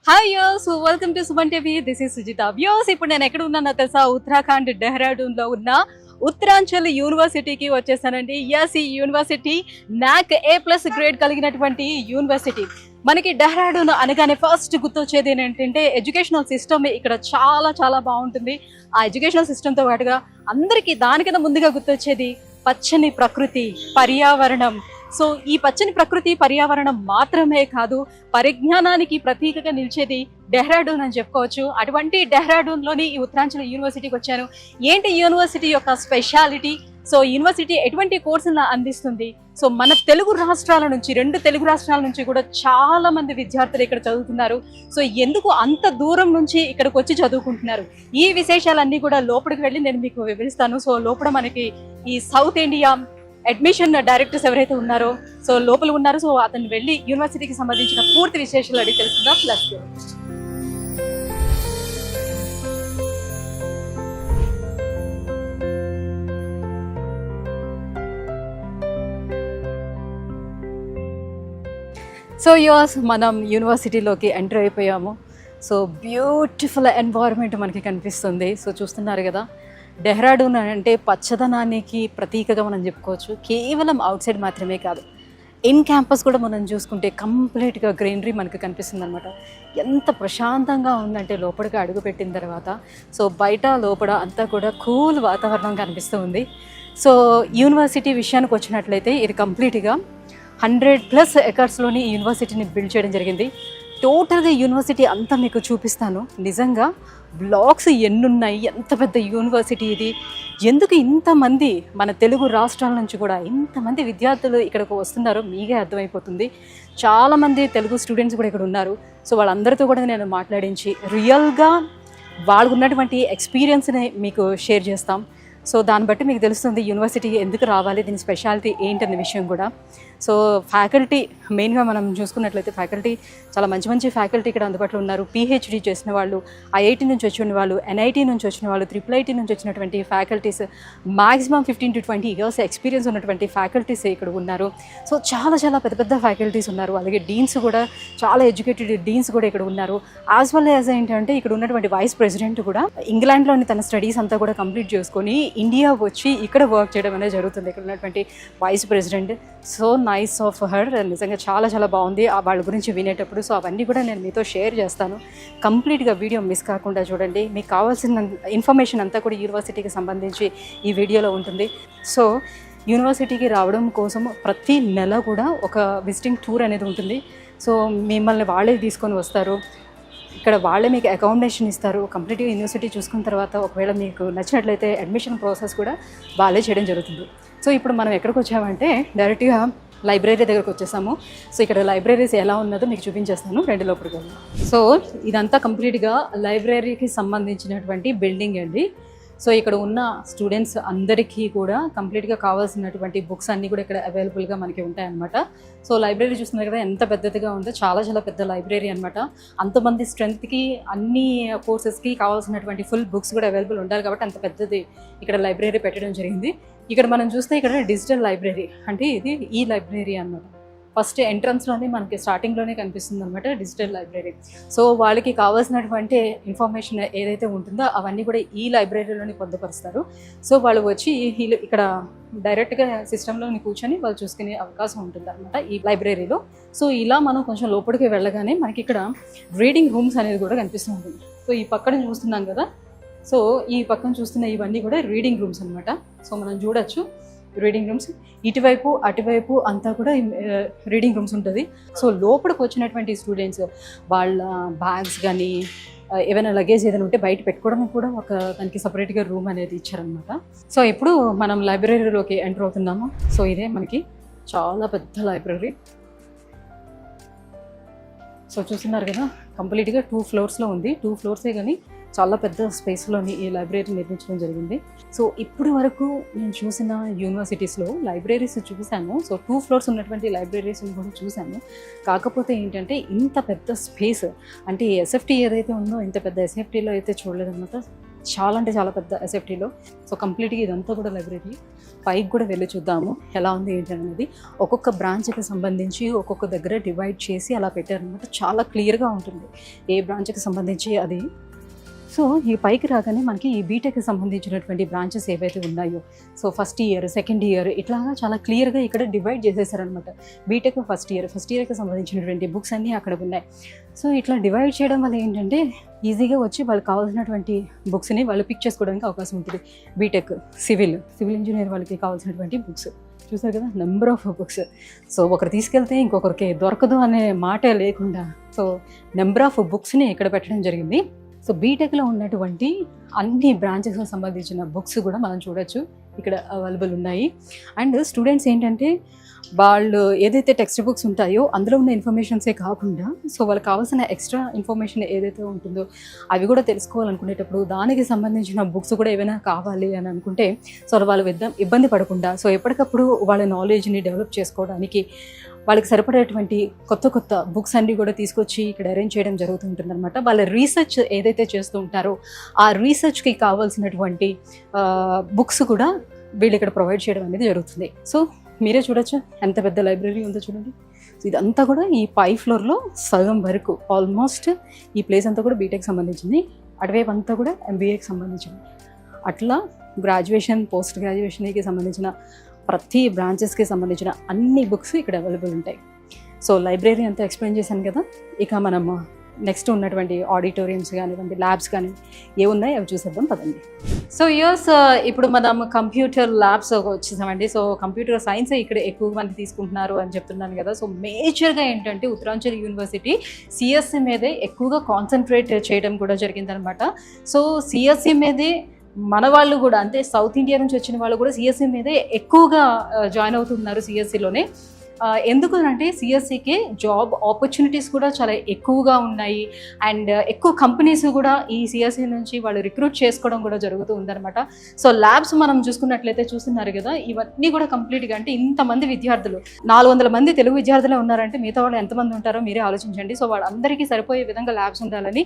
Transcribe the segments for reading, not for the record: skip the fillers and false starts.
Hi యోస్ welcome to Suman TV. This is Sujitha. Views, ఇప్పుడు నేను ఎక్కడ ఉన్నానో తెలుసా? ఉత్తరాఖండ్ డెహ్రాడూన్ లో ఉన్న ఉత్తరాంచల్ యూనివర్సిటీకి వచ్చేసానండి. ఎస్, ఈ యూనివర్సిటీ నాక్ A+ గ్రేడ్ కలిగినటువంటి యూనివర్సిటీ. మనకి డెహ్రాడూన్ అనగానే ఫస్ట్ గుర్తొచ్చేది ఏంటంటే ఎడ్యుకేషనల్ సిస్టమ్ ఇక్కడ చాలా చాలా బాగుంటుంది. ఆ ఎడ్యుకేషనల్ సిస్టమ్తో పాటుగా అందరికీ దానికన్నా ముందుగా గుర్తొచ్చేది పచ్చని ప్రకృతి, పర్యావరణం. సో ఈ పచ్చని ప్రకృతి పర్యావరణం మాత్రమే కాదు, పరిజ్ఞానానికి ప్రతీకగా నిలిచేది డెహ్రాడూన్ అని చెప్పుకోవచ్చు. అటువంటి డెహ్రాడూన్లోని ఈ ఉత్తరాంచల్ యూనివర్సిటీకి వచ్చాను. ఏంటి యూనివర్సిటీ యొక్క స్పెషాలిటీ? సో యూనివర్సిటీ ఎటువంటి కోర్సులను అందిస్తుంది? సో మన తెలుగు రాష్ట్రాల నుంచి, 2 తెలుగు రాష్ట్రాల నుంచి కూడా చాలా మంది విద్యార్థులు ఇక్కడ చదువుతున్నారు. సో ఎందుకు అంత దూరం నుంచి ఇక్కడికి వచ్చి చదువుకుంటున్నారు? ఈ విశేషాలన్నీ కూడా లోపలికి వెళ్ళి నేను మీకు వివరిస్తాను. సో లోపల మనకి ఈ సౌత్ ఇండియా అడ్మిషన్ డైరెక్టర్స్ ఎవరైతే ఉన్నారో, సో లోపల ఉన్నారు. సో అతను వెళ్ళి యూనివర్సిటీకి సంబంధించిన పూర్తి విశేషాలు అడిగి తెలుసుకుందాం. ప్లస్ సో యోస్, మనం యూనివర్సిటీలోకి ఎంటర్ అయిపోయాము. సో బ్యూటిఫుల్ ఎన్వైరన్మెంట్ మనకి కనిపిస్తుంది. సో చూస్తున్నారు కదా, డెహ్రాడూన్ అంటే పచ్చదనానికి ప్రతీకగా మనం చెప్పుకోవచ్చు. కేవలం అవుట్ సైడ్ మాత్రమే కాదు, ఇన్ క్యాంపస్ కూడా మనం చూసుకుంటే కంప్లీట్గా గ్రీనరీ మనకు కనిపిస్తుంది అనమాట. ఎంత ప్రశాంతంగా ఉందంటే లోపలికి అడుగు పెట్టిన తర్వాత, సో బయట లోపల అంతా కూడా కూల్ వాతావరణం కనిపిస్తూ ఉంది. సో యూనివర్సిటీ విషయానికి వచ్చినట్లయితే ఇది కంప్లీట్గా 100+ ఎకర్స్లోని ఈ యూనివర్సిటీని బిల్డ్ చేయడం జరిగింది. టోటల్గా యూనివర్సిటీ అంతా మీకు చూపిస్తాను. నిజంగా బ్లాక్స్ ఎన్నున్నాయి, ఎంత పెద్ద యూనివర్సిటీ ఇది, ఎందుకు ఇంతమంది మన తెలుగు రాష్ట్రాల నుంచి కూడా ఇంతమంది విద్యార్థులు ఇక్కడికి వస్తున్నారో మీకే అర్థమైపోతుంది. చాలామంది తెలుగు స్టూడెంట్స్ కూడా ఇక్కడ ఉన్నారు. సో వాళ్ళందరితో కూడా నేను మాట్లాడించి రియల్గా వాళ్ళకు ఉన్నటువంటి ఎక్స్పీరియన్స్ని మీకు షేర్ చేస్తాం. సో దాన్ని బట్టి మీకు తెలుస్తుంది యూనివర్సిటీ ఎందుకు రావాలి, దీని స్పెషాలిటీ ఏంటనే విషయం కూడా. సో ఫ్యాకల్టీ మెయిన్గా మనం చూసుకున్నట్లయితే ఫ్యాకల్టీ చాలా మంచి మంచి ఫ్యాకల్టీ ఇక్కడ అందుబాటులో ఉన్నారు. PhD చేసిన వాళ్ళు, IIT నుంచి వచ్చిన వాళ్ళు, NIT నుంచి వచ్చిన వాళ్ళు, IIIT నుంచి వచ్చినటువంటి faculties, maximum 15 to 20 years experience ఉన్నటువంటి ఫ్యాకల్టీస్ ఇక్కడ ఉన్నారు. సో చాలా చాలా పెద్ద పెద్ద ఫ్యాకల్టీస్ ఉన్నారు. అలాగే డీన్స్ కూడా, చాలా ఎడ్యుకేటెడ్ డీన్స్ కూడా ఇక్కడ ఉన్నారు. యాజ్ వెల్ యాజ్ ఏంటంటే ఇక్కడ ఉన్నటువంటి వైస్ ప్రెసిడెంట్ కూడా ఇంగ్లాండ్లోని తన స్టడీస్ అంతా కూడా కంప్లీట్ చేసుకొని ఇండియా వచ్చి ఇక్కడ వర్క్ చేయడం అనేది జరుగుతుంది. ఇక్కడ ఉన్నటువంటి vice president, so nice of her. నిజంగా చాలా చాలా బాగుంది వాళ్ళ గురించి వినేటప్పుడు. సో అవన్నీ కూడా నేను మీతో షేర్ చేస్తాను. కంప్లీట్గా వీడియో మిస్ కాకుండా చూడండి. మీకు కావాల్సిన ఇన్ఫర్మేషన్ అంతా కూడా యూనివర్సిటీకి సంబంధించి ఈ వీడియోలో ఉంటుంది. సో యూనివర్సిటీకి రావడం కోసం ప్రతి నెల కూడా ఒక విజిటింగ్ టూర్ అనేది ఉంటుంది. సో మిమ్మల్ని వాళ్ళే తీసుకొని వస్తారు. ఇక్కడ వాళ్ళే మీకు అకామిడేషన్ ఇస్తారు. కంప్లీట్గా యూనివర్సిటీ చూసుకున్న తర్వాత ఒకవేళ మీకు నచ్చినట్లయితే అడ్మిషన్ ప్రాసెస్ కూడా వాళ్ళే చేయడం జరుగుతుంది. సో ఇప్పుడు మనం ఎక్కడికి వచ్చామంటే డైరెక్ట్గా లైబ్రరీ దగ్గరకు వచ్చేసాము. సో ఇక్కడ లైబ్రరీస్ ఎలా ఉన్నదో మీకు చూపించేస్తాను, రెండు లోపలికి వెళ్ళి. సో ఇదంతా కంప్లీట్గా లైబ్రరీకి సంబంధించినటువంటి బిల్డింగ్ అండి. సో ఇక్కడ ఉన్న స్టూడెంట్స్ అందరికీ కూడా కంప్లీట్గా కావాల్సినటువంటి బుక్స్ అన్నీ కూడా ఇక్కడ అవైలబుల్గా మనకి ఉంటాయన్నమాట. సో లైబ్రరీ చూస్తున్నారు కదా ఎంత పెద్దదిగా ఉందో, చాలా చాలా పెద్ద లైబ్రరీ అనమాట. అంతమంది స్ట్రెంత్కి, అన్ని కోర్సెస్కి కావాల్సినటువంటి ఫుల్ బుక్స్ కూడా అవైలబుల్ ఉండాలి కాబట్టి అంత పెద్దది ఇక్కడ లైబ్రరీ పెట్టడం జరిగింది. ఇక్కడ మనం చూస్తే ఇక్కడ డిజిటల్ లైబ్రరీ అంటే ఇది ఈ లైబ్రరీ అన్నమాట. ఫస్ట్ ఎంట్రన్స్లోనే మనకి స్టార్టింగ్లోనే కనిపిస్తుంది అనమాట డిజిటల్ లైబ్రరీ. సో వాళ్ళకి కావాల్సినటువంటి ఇన్ఫర్మేషన్ ఏదైతే ఉంటుందో అవన్నీ కూడా ఈ లైబ్రరీలోనే పొందుపరుస్తారు. సో వాళ్ళు వచ్చి ఇక్కడ డైరెక్ట్గా సిస్టంలోని కూర్చొని వాళ్ళు చూసుకునే అవకాశం ఉంటుంది అనమాట ఈ లైబ్రరీలో. సో ఇలా మనం కొంచెం లోపలికి వెళ్ళగానే మనకి ఇక్కడ రీడింగ్ రూమ్స్ అనేది కూడా కనిపిస్తూ ఉంటుంది. సో ఈ పక్కన చూస్తున్నాం కదా, సో ఈ పక్కన చూస్తున్న ఇవన్నీ కూడా రీడింగ్ రూమ్స్ అనమాట. సో మనం చూడొచ్చు రీడింగ్ రూమ్స్, ఇటువైపు అటువైపు అంతా కూడా రీడింగ్ రూమ్స్ ఉంటుంది. సో లోపలికి వచ్చినటువంటి స్టూడెంట్స్ వాళ్ళ బ్యాగ్స్ కానీ ఏమైనా లగేజ్ ఏదైనా ఉంటే బయట పెట్టుకోవడానికి కూడా ఒక దానికి సపరేట్గా రూమ్ అనేది ఇచ్చారనమాట. సో ఇప్పుడు మనం లైబ్రరీలోకి ఎంటర్ అవుతున్నాము. సో ఇదే మనకి చాలా పెద్ద లైబ్రరీ. సో చూస్తున్నారు కదా, కంప్లీట్గా 2 floors ఉంది. 2 floors కానీ చాలా పెద్ద స్పేస్లోని ఈ లైబ్రరీ నిర్మించడం జరిగింది. సో ఇప్పటి వరకు నేను చూసిన యూనివర్సిటీస్లో లైబ్రరీస్ చూశాను. సో 2 floors ఉన్నటువంటి లైబ్రరీస్ని కూడా చూశాను. కాకపోతే ఏంటంటే ఇంత పెద్ద స్పేస్ అంటే SFT ఏదైతే ఉందో ఇంత పెద్ద SFTలో అయితే చూడలేదన్నమాట. చాలా అంటే చాలా పెద్ద ఎస్ఎఫ్టీలో. సో కంప్లీట్గా ఇదంతా కూడా లైబ్రరీ. పైకి కూడా వెళ్ళి చూద్దాము ఎలా ఉంది ఏంటి అనేది. ఒక్కొక్క బ్రాంచ్కి సంబంధించి ఒక్కొక్క దగ్గర డివైడ్ చేసి అలా పెట్టారనమాట. చాలా క్లియర్గా ఉంటుంది ఏ బ్రాంచ్కి సంబంధించి అది. సో ఈ పైకి రాగానే మనకి ఈ బీటెక్కి సంబంధించినటువంటి బ్రాంచెస్ ఏవైతే ఉన్నాయో, so first year, second year ఇట్లాగా చాలా క్లియర్గా ఇక్కడ డివైడ్ చేసేసారనమాట. బీటెక్ ఫస్ట్ ఇయర్కి సంబంధించినటువంటి బుక్స్ అన్నీ అక్కడ ఉన్నాయి. సో ఇట్లా డివైడ్ చేయడం వల్ల ఏంటంటే ఈజీగా వచ్చి వాళ్ళకి కావాల్సినటువంటి బుక్స్ని వాళ్ళు పిక్ చేసుకోవడానికి అవకాశం ఉంటుంది. బీటెక్, సివిల్ ఇంజనీర్ వాళ్ళకి కావాల్సినటువంటి బుక్స్ చూసారు కదా, నెంబర్ ఆఫ్ బుక్స్. సో ఒకరు తీసుకెళ్తే ఇంకొకరికి దొరకదు అనే మాటే లేకుండా సో నెంబర్ ఆఫ్ బుక్స్ని ఇక్కడ పెట్టడం జరిగింది. సో బీటెక్లో ఉన్నటువంటి అన్ని బ్రాంచెస్కి సంబంధించిన బుక్స్ కూడా మనం చూడొచ్చు ఇక్కడ అవైలబుల్ ఉన్నాయి. అండ్ స్టూడెంట్స్ ఏంటంటే వాళ్ళు ఏదైతే టెక్స్ట్ బుక్స్ ఉంటాయో అందులో ఉన్న ఇన్ఫర్మేషన్సే కాకుండా సో వాళ్ళకి కావాల్సిన ఎక్స్ట్రా ఇన్ఫర్మేషన్ ఏదైతే ఉంటుందో అవి కూడా తెలుసుకోవాలనుకునేటప్పుడు దానికి సంబంధించిన బుక్స్ కూడా ఏమైనా కావాలి అని అనుకుంటే సో వాళ్ళు ఇబ్బంది పడకుండా సో ఎప్పటికప్పుడు వాళ్ళ నాలెడ్జ్ని డెవలప్ చేసుకోవడానికి వాళ్ళకి సరిపడేటువంటి కొత్త బుక్స్ అన్నీ కూడా తీసుకొచ్చి ఇక్కడ అరేంజ్ చేయడం జరుగుతుంటుంది అనమాట. వాళ్ళ రీసెర్చ్ ఏదైతే చేస్తూ ఉంటారో ఆ రీసెర్చ్కి కావాల్సినటువంటి బుక్స్ కూడా వీళ్ళు ఇక్కడ ప్రొవైడ్ చేయడం అనేది జరుగుతుంది. సో మీరే చూడొచ్చు ఎంత పెద్ద లైబ్రరీ ఉందో చూడండి. ఇదంతా కూడా ఈ పై ఫ్లోర్లో సగం వరకు ఆల్మోస్ట్ ఈ ప్లేస్ అంతా కూడా బీటెక్ సంబంధించింది, అటువైపు అంతా కూడా ఎంబీఏకి సంబంధించింది. అట్లా గ్రాడ్యుయేషన్, పోస్ట్ గ్రాడ్యుయేషన్కి సంబంధించిన ప్రతి బ్రాంచెస్కి సంబంధించిన అన్ని బుక్స్ ఇక్కడ అవైలబుల్ ఉంటాయి. సో లైబ్రరీ అంతా ఎక్స్ప్లెయిన్ చేశాను కదా. ఇక మనం నెక్స్ట్ ఉన్నటువంటి ఆడిటోరియంస్ కానివ్వండి, ల్యాబ్స్ కానీ ఏమున్నాయి అవి చూసేద్దాం పదండి. సో ఇప్పుడు మనం కంప్యూటర్ ల్యాబ్స్ వచ్చేసామండి. సో కంప్యూటర్ సైన్స్ ఇక్కడ ఎక్కువ మంది తీసుకుంటున్నారు అని చెప్తున్నాను కదా. సో మేజర్గా ఏంటంటే ఉత్తరాంచల్ యూనివర్సిటీ సిఎస్సి మీదే ఎక్కువగా కాన్సన్ట్రేట్ చేయడం కూడా జరిగిందనమాట. సో సిఎస్సి మీదే మన వాళ్ళు కూడా అంటే సౌత్ ఇండియా నుంచి వచ్చిన వాళ్ళు కూడా సిఎస్సి మీదే ఎక్కువగా జాయిన్ అవుతున్నారు సిఎస్సిలోనే. ఎందుకు అంటే సిఎస్సికి జాబ్ ఆపర్చునిటీస్ కూడా చాలా ఎక్కువగా ఉన్నాయి. అండ్ ఎక్కువ కంపెనీస్ కూడా ఈ సిఎస్సి నుంచి వాళ్ళు రిక్రూట్ చేసుకోవడం కూడా జరుగుతూ ఉందన్నమాట. సో ల్యాబ్స్ మనం చూసుకున్నట్లయితే చూస్తున్నారు కదా, ఇవన్నీ కూడా కంప్లీట్గా అంటే ఇంతమంది విద్యార్థులు 400 మంది తెలుగు విద్యార్థులే ఉన్నారంటే మిగతా వాళ్ళు ఎంతమంది ఉంటారో మీరే ఆలోచించండి. సో వాళ్ళందరికీ సరిపోయే విధంగా ల్యాబ్స్ ఉండాలని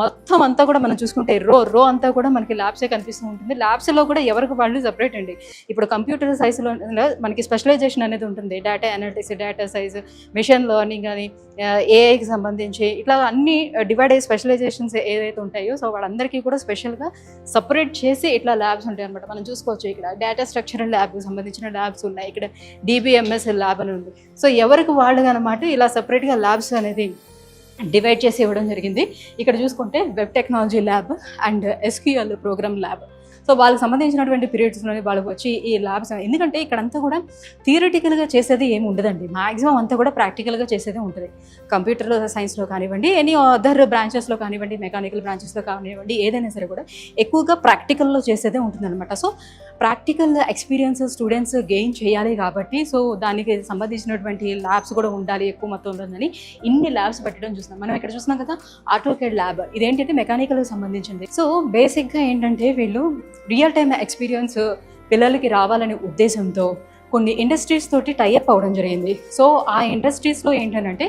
మొత్తం అంతా కూడా మనం చూసుకుంటే రో అంతా కూడా మనకి ల్యాబ్సే కనిపిస్తూ ఉంటుంది. ల్యాబ్స్లో కూడా ఎవరికి వాళ్ళు సపరేట్ అండి. ఇప్పుడు కంప్యూటర్ సైన్స్లో మనకి స్పెషలైజేషన్ అనేది ఉంటుంది, data analytics, data science, machine learning అని, ఏఐకి సంబంధించి ఇట్లా అన్ని డివైడ్ అయ్యే స్పెషలైజేషన్స్ ఏదైతే ఉంటాయో సో వాళ్ళందరికీ కూడా స్పెషల్గా సపరేట్ చేసి ఇట్లా ల్యాబ్స్ ఉంటాయి అనమాట. మనం చూసుకోవచ్చు ఇక్కడ డేటా స్ట్రక్చరల్ ల్యాబ్కి సంబంధించిన ల్యాబ్స్ ఉన్నాయి, ఇక్కడ డిబిఎంఎస్ ల్యాబ్ అని ఉంది. సో ఎవరికి వాళ్ళు అనమాట ఇలా సపరేట్గా ల్యాబ్స్ అనేది డివైడ్ చేసి ఇవ్వడం జరిగింది. ఇక్కడ చూసుకుంటే web technology lab and SQL program lab. So వాళ్ళకి సంబంధించినటువంటి పీరియడ్స్లోనే వాళ్ళకి వచ్చి ఈ ల్యాబ్స్, ఎందుకంటే ఇక్కడంతా కూడా థియరిటికల్గా చేసేది ఏమి ఉండదండి, మ్యాక్సిమం అంతా కూడా ప్రాక్టికల్గా చేసేదే ఉంటుంది. కంప్యూటర్ సైన్స్లో కానివ్వండి, ఎనీ అదర్ బ్రాంచెస్లో కానివ్వండి, మెకానికల్ బ్రాంచెస్లో కానివ్వండి, ఏదైనా సరే కూడా ఎక్కువగా ప్రాక్టికల్లో చేసేదే ఉంటుంది అనమాట. So practical experience students gain చేయాలి కాబట్టి సో దానికి సంబంధించినటువంటి ల్యాబ్స్ కూడా ఉండాలి ఎక్కువ మొత్తంలో అని ఇన్ని ల్యాబ్స్ పెట్టడం చూస్తున్నాం. మనం ఇక్కడ చూస్తున్నాం కదా ఆటోకేడ్ ల్యాబ్, ఇదేంటంటే మెకానికల్కి సంబంధించింది. సో బేసిక్గా ఏంటంటే వీళ్ళు రియల్ టైమ్ ఎక్స్పీరియన్స్ పిల్లలకి రావాలనే ఉద్దేశంతో కొన్ని ఇండస్ట్రీస్ తోటి టైఅప్ అవ్వడం జరిగింది. సో ఆ ఇండస్ట్రీస్లో ఏంటంటే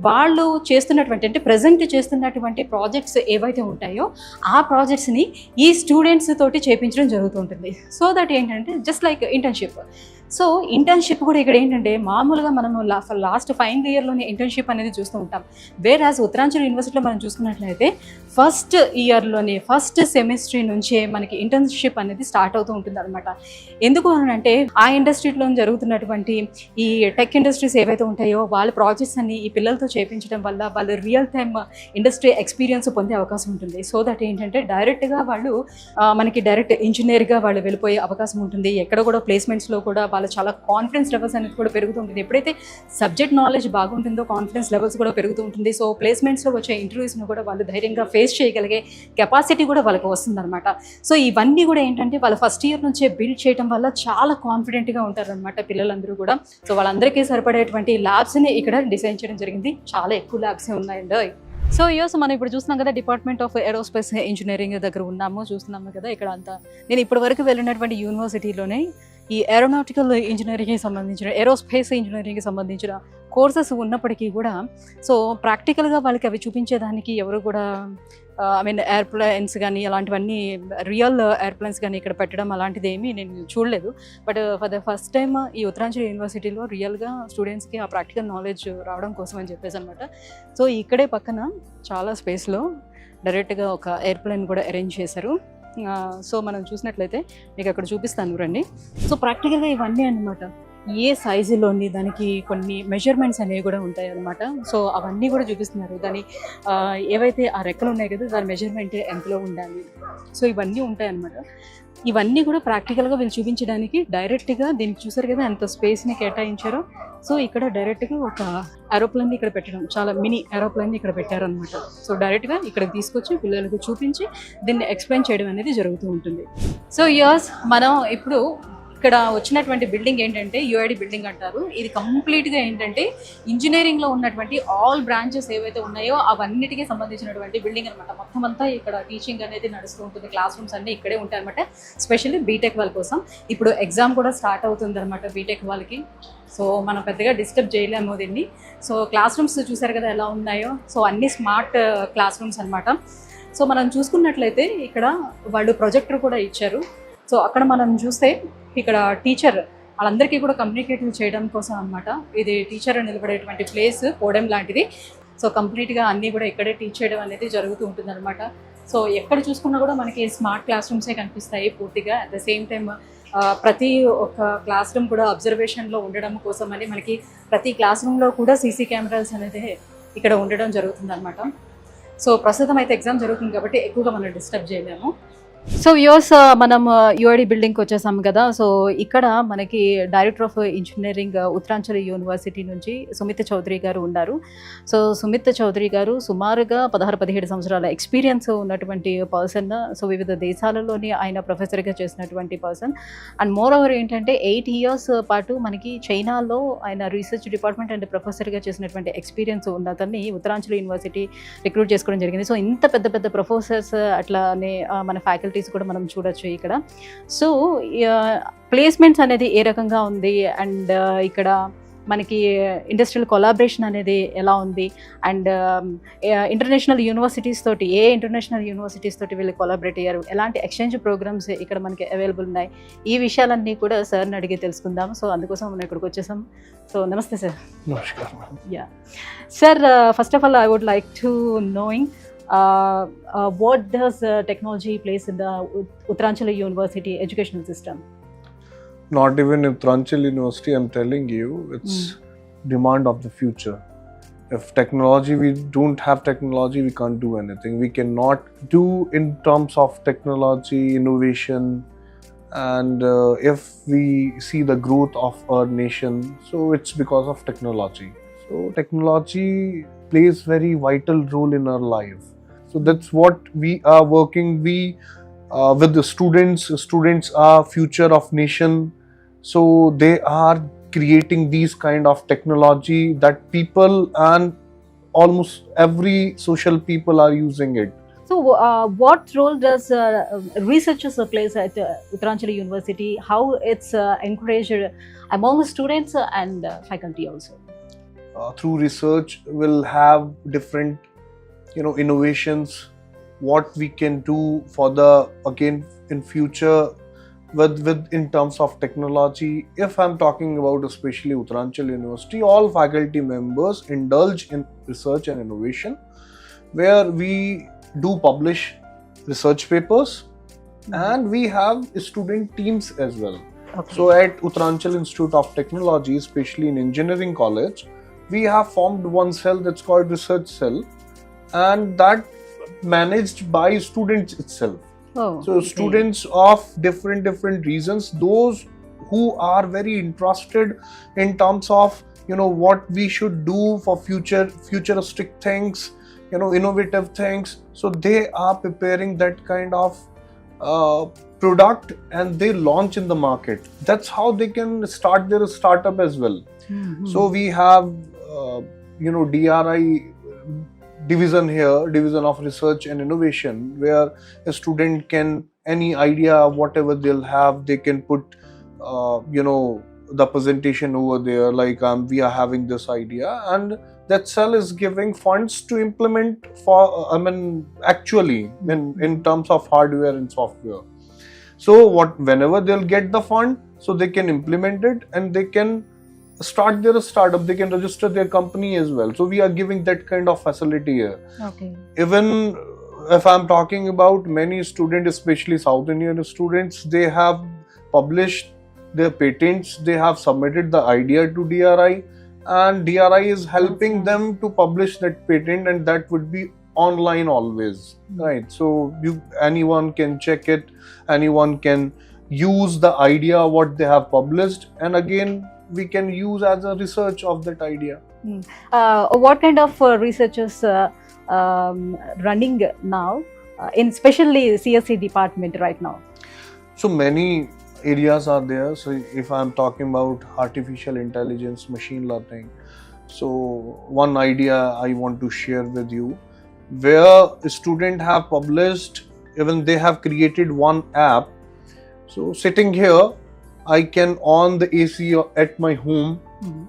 వాళ్ళు చేస్తున్నటువంటి అంటే ప్రజెంట్ చేస్తున్నటువంటి ప్రాజెక్ట్స్ ఏవైతే ఉంటాయో ఆ ప్రాజెక్ట్స్ని ఈ స్టూడెంట్స్ తోటి చేయించడం జరుగుతుంటుంది. సో దట్ ఏంటంటే just like internship. So internship కూడా ఇక్కడ ఏంటంటే మామూలుగా మనము లాస్ట్ ఫైనల్ ఇయర్లోనే ఇంటర్న్షిప్ అనేది చూస్తూ ఉంటాం. వేరాజ్ ఉత్తరాంచల్ యూనివర్సిటీలో మనం చూసుకున్నట్లయితే ఫస్ట్ ఇయర్లోనే ఫస్ట్ సెమిస్టర్ నుంచే మనకి ఇంటర్న్షిప్ అనేది స్టార్ట్ అవుతూ ఉంటుంది అనమాట. ఎందుకు అంటే ఆ ఇండస్ట్రీలో జరుగుతున్నటువంటి ఈ టెక్ ఇండస్ట్రీస్ ఏవైతే ఉంటాయో వాళ్ళ ప్రాజెక్ట్స్ అన్ని ఈ పిల్లలతో చేయించడం వల్ల వాళ్ళు రియల్ టైమ్ ఇండస్ట్రీ ఎక్స్పీరియన్స్ పొందే అవకాశం ఉంటుంది. సో దట్ ఏంటంటే డైరెక్ట్గా వాళ్ళు మనకి డైరెక్ట్ ఇంజనీర్గా వాళ్ళు వెళ్ళిపోయే అవకాశం ఉంటుంది. ఎక్కడ కూడా ప్లేస్మెంట్స్లో కూడా వాళ్ళు చాలా కాన్ఫిడెన్స్ లెవెల్స్ అనేది కూడా పెరుగుతూ ఉంటుంది. ఎప్పుడైతే సబ్జెక్ట్ నాలెడ్జ్ బాగుంటుందో కాన్ఫిడెన్స్ లెవెల్స్ కూడా పెరుగుతూ ఉంటుంది. సో ప్లేస్మెంట్స్లో వచ్చే ఇంటర్వ్యూస్ను కూడా వాళ్ళు ధైర్యంగా ఫేస్ చేయగలిగే కెపాసిటీ కూడా వాళ్ళకి వస్తుందన్నమాట. సో ఇవన్నీ కూడా ఏంటంటే వాళ్ళు ఫస్ట్ ఇయర్ నుంచే బిల్డ్ చేయడం వల్ల చాలా కాన్ఫిడెంట్గా ఉంటారనమాట పిల్లలందరూ కూడా. సో వాళ్ళందరికీ సరిపడేటువంటి ల్యాబ్స్ని ఇక్కడ డిజైన్ చేయడం జరిగింది. చాలా ఎక్కువ ల్యాబ్సే ఉన్నాయండి. సో మనం ఇప్పుడు చూస్తున్నాం కదా డిపార్ట్మెంట్ ఆఫ్ ఏరోస్పేస్ ఇంజనీరింగ్ దగ్గర ఉన్నాము, చూస్తున్నాము కదా ఇక్కడ అంతా. నేను ఇప్పటి వరకు వెళ్ళినటువంటి యూనివర్సిటీలోనే ఈ ఏరోనాటికల్ ఇంజనీరింగ్కి సంబంధించిన ఏరోస్పేస్ ఇంజనీరింగ్కి సంబంధించిన కోర్సెస్ ఉన్నప్పటికీ కూడా సో ప్రాక్టికల్గా వాళ్ళకి అవి చూపించేదానికి ఎవరు కూడా ఐ మీన్ ఎయిర్ప్లేన్స్ కానీ అలాంటివన్నీ రియల్ ఎయిర్ప్లేన్స్ కానీ ఇక్కడ పెట్టడం అలాంటిది ఏమీ నేను చూడలేదు. But for the first time ఈ ఉత్తరాంచల్ యూనివర్సిటీలో రియల్గా స్టూడెంట్స్కి ఆ ప్రాక్టికల్ నాలెడ్జ్ రావడం కోసం అని చెప్పేసి అనమాట. సో ఇక్కడే పక్కన చాలా స్పేస్లో డైరెక్ట్గా ఒక ఎయిర్ప్లేన్ కూడా అరేంజ్ చేశారు. సో మనం చూసినట్లయితే మీకు అక్కడ చూపిస్తాను రండి. సో ప్రాక్టికల్గా ఇవన్నీ అన్నమాట ఏ సైజులోని దానికి కొన్ని మెజర్మెంట్స్ అనేవి కూడా ఉంటాయి అన్నమాట. సో అవన్నీ కూడా చూపిస్తున్నారు. దాని ఏవైతే ఆ రెక్కలు ఉన్నాయి కదా దాని మెజర్మెంట్ ఎంతలో ఉండాలి, సో ఇవన్నీ ఉంటాయి అన్నమాట. ఇవన్నీ కూడా ప్రాక్టికల్గా వీళ్ళు చూపించడానికి డైరెక్ట్గా దీనికి చూసారు కదా ఎంత స్పేస్ని కేటాయించారో. సో ఇక్కడ డైరెక్ట్గా ఒక ఏరోప్లేన్ని ఇక్కడ పెట్టడం, చాలా మినీ ఏరోప్లేన్ని ఇక్కడ పెట్టారనమాట. సో డైరెక్ట్గా ఇక్కడ తీసుకొచ్చి పిల్లలకు చూపించి దీన్ని ఎక్స్ప్లెయిన్ చేయడం అనేది జరుగుతూ ఉంటుంది. సో యస్ మనం ఇప్పుడు ఇక్కడ వచ్చినటువంటి బిల్డింగ్ ఏంటంటే యుఐడి బిల్డింగ్ అంటారు. ఇది కంప్లీట్గా ఏంటంటే ఇంజనీరింగ్లో ఉన్నటువంటి ఆల్ బ్రాంచెస్ ఏవైతే ఉన్నాయో అవన్నిటికీ సంబంధించినటువంటి బిల్డింగ్ అనమాట. మొత్తం అంతా ఇక్కడ టీచింగ్ అనేది నడుస్తూ ఉంటుంది. క్లాస్ రూమ్స్ అన్నీ ఇక్కడే ఉంటాయి అనమాట. స్పెషల్లీ బీటెక్ వాళ్ళ కోసం ఇప్పుడు ఎగ్జామ్ కూడా స్టార్ట్ అవుతుంది అనమాట బీటెక్ వాళ్ళకి. సో మనం పెద్దగా డిస్టర్బ్ చేయలేము దీన్ని. సో క్లాస్ రూమ్స్ చూసారు కదా ఎలా ఉన్నాయో. సో అన్ని స్మార్ట్ క్లాస్ రూమ్స్ అనమాట. సో మనం చూసుకున్నట్లయితే ఇక్కడ వాళ్ళు ప్రొజెక్టర్ కూడా ఇచ్చారు. సో అక్కడ మనం చూస్తే ఇక్కడ టీచర్ వాళ్ళందరికీ కూడా కమ్యూనికేట్ చేయడం కోసం అనమాట. ఇది టీచర్ నిలబడేటువంటి ప్లేస్, పోడెం లాంటిది. సో కంప్లీట్గా అన్నీ కూడా ఇక్కడే టీచ్ చేయడం అనేది జరుగుతూ ఉంటుంది అనమాట. సో ఎక్కడ చూసుకున్నా కూడా మనకి స్మార్ట్ క్లాస్ రూమ్సే కనిపిస్తాయి పూర్తిగా. అట్ ద సేమ్ టైమ్ ప్రతి ఒక్క క్లాస్ రూమ్ కూడా అబ్జర్వేషన్లో ఉండడం కోసం అని మనకి ప్రతి క్లాస్ రూమ్లో కూడా సీసీ కెమెరాస్ అనేది ఇక్కడ ఉండడం జరుగుతుంది అనమాట. సో ప్రస్తుతం అయితే ఎగ్జామ్ జరుగుతుంది కాబట్టి ఎక్కువగా మనం డిస్టర్బ్ చేయలేము. సో వ్యూవర్స్ మనం యుఐడి బిల్డింగ్కి వచ్చేసాం కదా. సో ఇక్కడ మనకి director of engineering Uttaranchal university నుంచి సుమిత్ చౌదరి గారు ఉన్నారు. సో సుమిత్ చౌదరి గారు సుమారుగా 16-17 సంవత్సరాల ఎక్స్పీరియన్స్ ఉన్నటువంటి పర్సన్. సో వివిధ దేశాలలోని ఆయన ప్రొఫెసర్గా చేసినటువంటి పర్సన్. అండ్ మోర్ ఓవర్ ఏంటంటే 8 years పాటు మనకి చైనాలో ఆయన రీసెర్చ్ డిపార్ట్మెంట్ అండ్ ప్రొఫెసర్గా చేసినటువంటి ఎక్స్పీరియన్స్ ఉన్న అతన్ని ఉత్తరాంచల్ యూనివర్సిటీ రిక్రూట్ చేసుకోవడం జరిగింది. సో ఇంత పెద్ద పెద్ద ప్రొఫెసర్స్ అట్లానే మన ఫ్యాకల్టీ కూడా మనం చూడొచ్చు ఇక్కడ. సో ప్లేస్మెంట్స్ అనేది ఏ రకంగా ఉంది అండ్ ఇక్కడ మనకి ఇండస్ట్రియల్ కొలాబరేషన్ అనేది ఎలా ఉంది అండ్ ఇంటర్నేషనల్ యూనివర్సిటీస్ తోటి ఇంటర్నేషనల్ యూనివర్సిటీస్ తోటి వీళ్ళు కొలాబరేట్ అయ్యారు, ఎలాంటి ఎక్స్చేంజ్ ప్రోగ్రామ్స్ ఇక్కడ మనకి అవైలబుల్ ఉన్నాయి, ఈ విషయాలన్నీ కూడా సార్ని అడిగి తెలుసుకుందాం. సో అందుకోసం మనం ఇక్కడికి వచ్చేసాం. సో నమస్తే సార్. నమస్కారం. Yeah sir, first of all I would like to knowing what does technology plays in the Uttaranchal University educational system? Not even Uttaranchal University, I'm telling you, it's demand of the future. If technology, we don't have technology, we can't do anything. We cannot do in terms of technology, innovation, and if we see the growth of our nation, so it's because of technology. So technology plays very vital role in our life. So that's what we are working. We with the students are future of nation. So they are creating these kind of technology that people and almost every social people are using it. So what role does researchers plays at Uttaranchal University? How it's encouraged among students and faculty also? Through research we'll have different innovations, what we can do for the again in future with in terms of technology. If I'm talking about especially Uttaranchal University, all faculty members indulge in research and innovation, where we do publish research papers and we have student teams as well. Okay. So at Uttaranchal Institute of Technology, especially in engineering college, we have formed one cell that's called research cell, and that managed by students itself. So okay. Students of different reasons, those who are very interested in terms of what we should do for futuristic things, innovative things, so they are preparing that kind of product and they launch in the market. That's how they can start their startup as well. So we have DRI division here, division of research and innovation, where a student can any idea whatever they'll have, they can put the presentation over there, like we are having this idea, and that cell is giving funds to implement for, actually in terms of hardware and software. So whenever they'll get the fund, so they can implement it and they can start their startup, they can register their company as well. So we are giving that kind of facility here. Okay. Even if I'm talking about many students, especially South Indian students, they have published their patents, they have submitted the idea to DRI, and DRI is helping them to publish that patent, and that would be online always, right? So anyone can check it, anyone can use the idea what they have published, and again we can use as a research of that idea. What kind of researchers running now in especially CSE department right now? So many areas are there. So if I'm talking about artificial intelligence, machine learning, so one idea I want to share with you, where students have published, even they have created one app. So sitting here, I can on the AC at my home,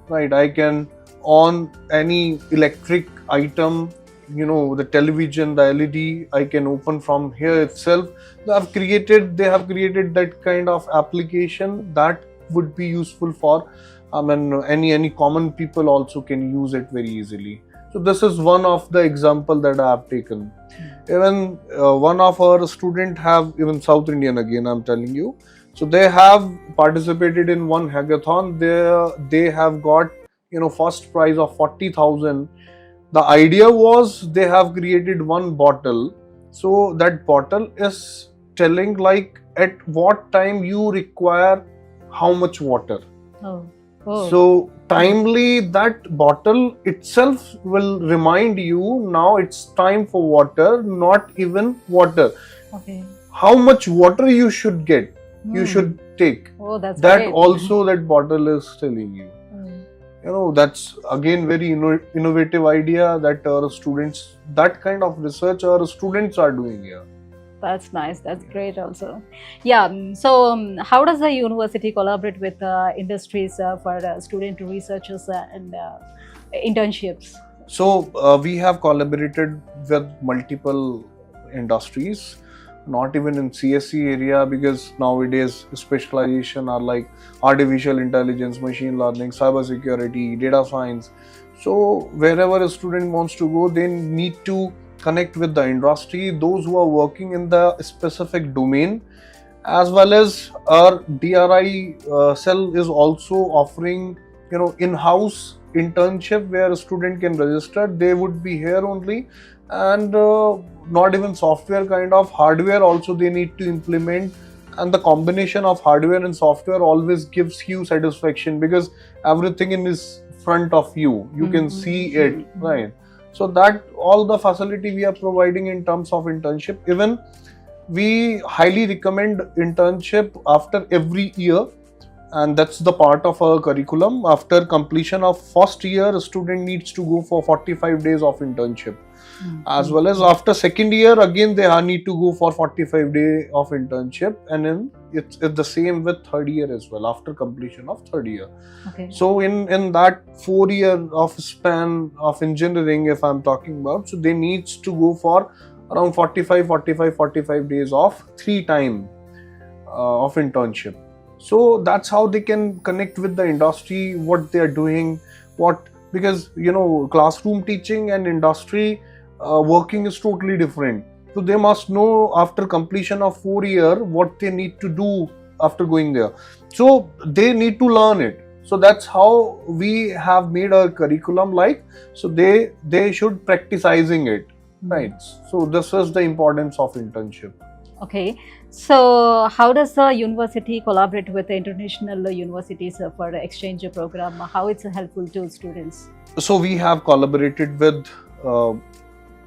right? I can on any electric item, the television, the LED, I can open from here itself. They have created that kind of application that would be useful for any common people also can use it very easily. So this is one of the example that I have taken. Even one of our student have, even South Indian again I'm telling you, so they have participated in one hackathon. They have got first prize of 40,000. The idea was they have created one bottle. So that bottle is telling like at what time you require how much water. So timely that bottle itself will remind you now it's time for water, not even water. Okay. How much water you should get, you should take. Oh, that's that great. Also that bottle is telling you. That's again very innovative idea that our students, that kind of research our students are doing here. That's nice. That's great also. Yeah. So how does the university collaborate with industries for student researchers and internships? So we have collaborated with multiple industries, not even in CSE area, because nowadays specialization are like artificial intelligence, machine learning, cyber security, data science. So wherever a student wants to go, they need to connect with the industry, those who are working in the specific domain, as well as our DRI cell is also offering in-house internship where a student can register. They would be here only, and not even software, kind of hardware also they need to implement, and the combination of hardware and software always gives you satisfaction because everything is front of you, you can see it, right? So that all the facility we are providing in terms of internship. Even we highly recommend internship after every year, and that's the part of our curriculum. After completion of first year, a student needs to go for 45 days of internship. As well as after second year, again they need to go for 45 days of internship, and then it's the same with third year as well, after completion of third year. Okay. So in that 4 year of span of engineering, if I'm talking about, so they needs to go for around 45 days of 3 time of internship. So that's how they can connect with the industry, what they are doing, because classroom teaching and industry working is totally different. So they must know after completion of 4 year what they need to do after going there. So they need to learn it. So that's how we have made our curriculum like. So they should practicing it, right? So this is the importance of internship. Okay. So how does the university collaborate with the international universities for the exchange program? How it's helpful to students? So we have collaborated with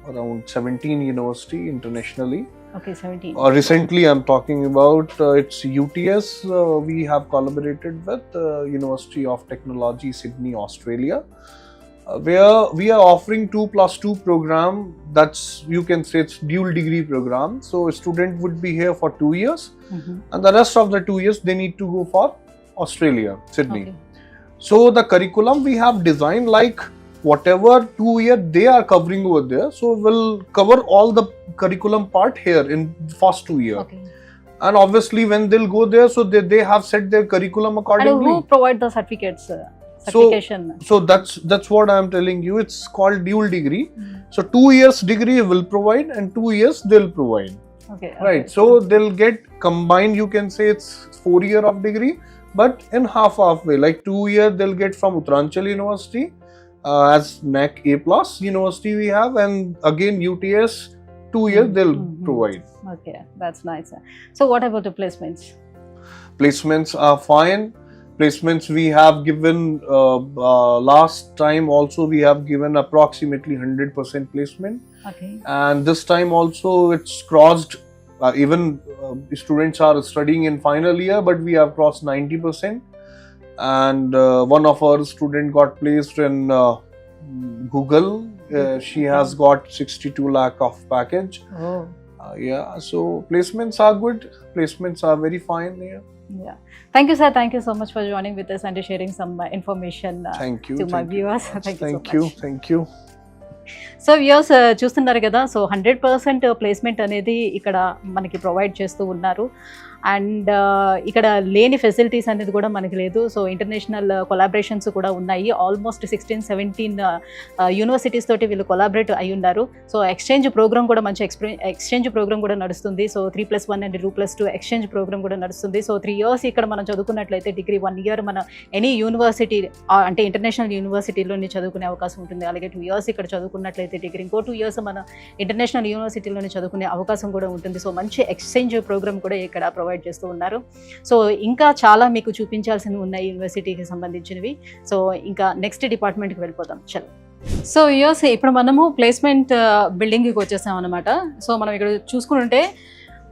around 17 university internationally. Okay, 17. Recently, I'm talking about it's UTS. We have collaborated with University of Technology, Sydney, Australia, where we are offering 2+2 program. That's, you can say, it's dual degree program. So a student would be here for 2 years, and the rest of the 2 years they need to go for Australia, Sydney. Okay. So the curriculum we have designed like whatever 2 year they are covering over there. So we'll cover all the curriculum part here in first 2 year. Okay. And obviously when they'll go there, so they have set their curriculum And accordingly. who provide the certificates? Certification. So that's what I am telling you. It's called dual degree. So 2 years degree will provide and 2 years they'll provide. Okay. Right. So they'll get combined. You can say it's 4 year of degree, but in half way. Like 2 year they'll get from Uttaranchal University as NAC A plus university we have, and again UTS 2 years they'll provide. Okay, that's nice. So what about the placements? Placements are fine. Placements we have given last time also we have given approximately 100% placement, Okay. and this time also it's crossed. Even students are studying in final year, but we have crossed 90%. And one of our student got placed in Google. She has got 62 lakh of package. Oh. Yeah, so placements are good. Placements are very fine. Yeah. Thank you, sir. Thank you so much for joining with us and sharing some information Thank you. to my thank you. viewers. Thank you so much. Thank you. So views చూస్తున్నారు కదా, so 100% placement అనేది ఇక్కడ మనకి provide చేస్తూ ఉన్నారు. And ఇక్కడ లేని facilities అనేది కూడా మనకి లేదు. సో ఇంటర్నేషనల్ కొలాబరేషన్స్ కూడా ఉన్నాయి. ఆల్మోస్ట్ 16-17 యూనివర్సిటీస్ తోటి వీళ్ళు కొలాబరేట్ అయి ఉన్నారు. సో ఎక్స్చేంజ్ ప్రోగ్రామ్ కూడా మంచి ఎక్స్చేంజ్ ప్రోగ్రామ్ కూడా నడుస్తుంది. సో 3+1 అండ్ 2+2 ఎక్స్చేంజ్ ప్రోగ్రామ్ కూడా నడుస్తుంది. సో 3 years ఇక్కడ మనం చదువుకున్నట్లయితే డిగ్రీ 1 year మన ఎనీ యూనివర్సిటీ అంటే ఇంటర్నేషనల్ యూనివర్సిటీలోని చదువుకునే అవకాశం ఉంటుంది. అలాగే 2 years ఇక్కడ చదువుకున్నట్లయితే డిగ్రీ, ఇంకో 2 years మన ఇంటర్నేషనల్ యూనివర్సిటీలోని చదువుకునే అవకాశం కూడా ఉంటుంది. సో మంచి ఎక్స్చేంజ్ ప్రోగ్రామ్ కూడా ఇక్కడ ప్రొవైడ్ చేస్తూ ఉన్నారు. సో ఇంకా చాలా మీకు చూపించాల్సినవి ఉన్నాయి యూనివర్సిటీకి సంబంధించినవి. సో ఇంకా నెక్స్ట్ డిపార్ట్మెంట్కి వెళ్ళిపోదాం. చలో. సో యూస్ ఇప్పుడు మనము ప్లేస్మెంట్ బిల్డింగ్కి వచ్చేసాం అనమాట. సో మనం ఇక్కడ చూసుకుంటే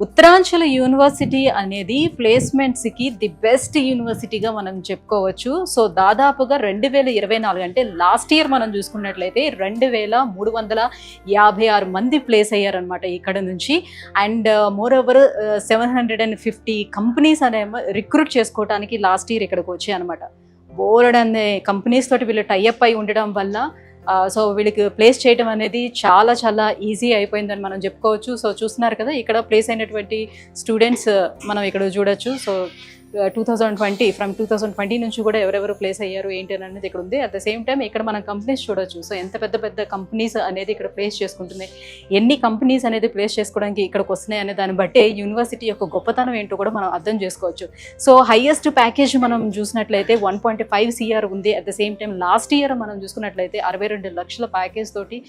ఉత్తరాంచల్ యూనివర్సిటీ అనేది ప్లేస్మెంట్స్కి ది బెస్ట్ యూనివర్సిటీగా మనం చెప్పుకోవచ్చు. సో దాదాపుగా 2024 అంటే లాస్ట్ ఇయర్ మనం చూసుకున్నట్లయితే 2356 మంది ప్లేస్ అయ్యారనమాట ఇక్కడ నుంచి. అండ్ మోర్ ఓవర్ 750 కంపెనీస్ అనే రిక్రూట్ చేసుకోవడానికి లాస్ట్ ఇయర్ ఇక్కడికి వచ్చాయి అనమాట. బోర్డ్ అనే కంపెనీస్ తోటి వీళ్ళు టైఅప్ అయి ఉండడం వల్ల సో వీళ్ళకి ప్లేస్ చేయడం అనేది చాలా చాలా ఈజీ అయిపోయిందని మనం చెప్పుకోవచ్చు. సో చూస్తున్నారు కదా, ఇక్కడ ప్లేస్ అయినటువంటి స్టూడెంట్స్ మనం ఇక్కడ చూడొచ్చు. సో 2020 నుంచి కూడా ఎవరెవరు ప్లేస్ అయ్యారు ఏంటి అనేది ఇక్కడ ఉంది. అట్ ద సేమ్ టైం ఇక్కడ మనం కంపెనీస్ చూడొచ్చు. సో ఎంత పెద్ద పెద్ద కంపెనీస్ అనేది ఇక్కడ ప్లేస్ చేసుకుంటుంది, ఎన్ని కంపెనీస్ అనేది ప్లేస్ చేసుకోవడానికి ఇక్కడికి వస్తున్నాయి అనే దాన్ని బట్టే యూనివర్సిటీ యొక్క గొప్పతనం ఏంటో కూడా మనం అర్థం చేసుకోవచ్చు. సో హైయెస్ట్ ప్యాకేజ్ మనం చూసినట్లయితే 1.5 CR ఉంది. At the same time last year మనం చూసుకున్నట్లయితే 62 లక్షల ప్యాకేజ్ తోటి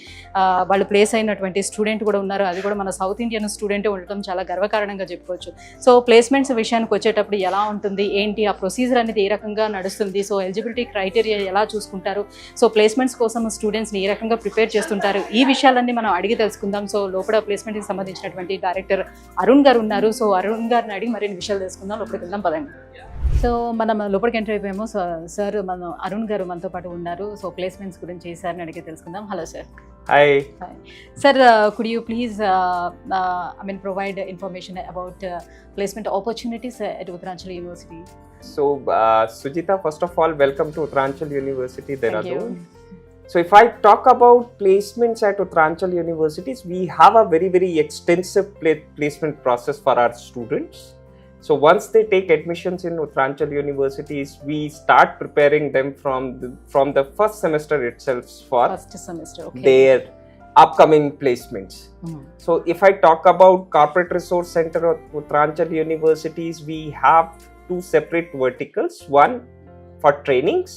వాళ్ళు ప్లేస్ అయినటువంటి స్టూడెంట్ కూడా ఉన్నారు. అది కూడా మన సౌత్ ఇండియన్ స్టూడెంటే ఉండటం చాలా గర్వకారణంగా చెప్పుకోవచ్చు. సో ప్లేస్మెంట్స్ విషయానికి వచ్చేటప్పుడు ఎలా ఉంటుంది ఏంటి, ఆ ప్రొసీజర్ అనేది ఏ రకంగా నడుస్తుంది, సో ఎలిజిబిలిటీ క్రైటీరియా ఎలా చూసుకుంటారు, సో ప్లేస్మెంట్స్ కోసం స్టూడెంట్స్ని ఏ రకంగా ప్రిపేర్ చేస్తుంటారు, ఈ విషయాలన్నీ మనం అడిగి తెలుసుకుందాం. సో లోపల ప్లేస్మెంట్కి సంబంధించినటువంటి డైరెక్టర్ అరుణ్ గారు ఉన్నారు. సో అరుణ్ గారిని అడిగి మరిన్ని విషయాలు తెలుసుకుందాం. లోపలికి వెళ్దాం పదండి. సో మనం లోపలికి ఎంటర్ అయిపోయాము. సో సార్ మనం అరుణ్ గారు మనతో పాటు ఉన్నారు. సో ప్లేస్మెంట్స్ గురించి సార్ని అడిగి తెలుసుకుందాం. Hello sir. Hi. Sir, could you please provide information about placement opportunities at Uttaranchal University? So, Sujita, first of all, welcome to Uttaranchal University, Thank Dehradun. you. So, if I talk about placements at Uttaranchal Universities, we have a very, very extensive placement process for our students. So, once they take admissions in Uttaranchal Universities, we start preparing them from the first semester itself for First semester, okay. their upcoming placements. So, if I talk about Corporate Resource Center at Uttaranchal Universities, we have 2 separate verticals. One for trainings,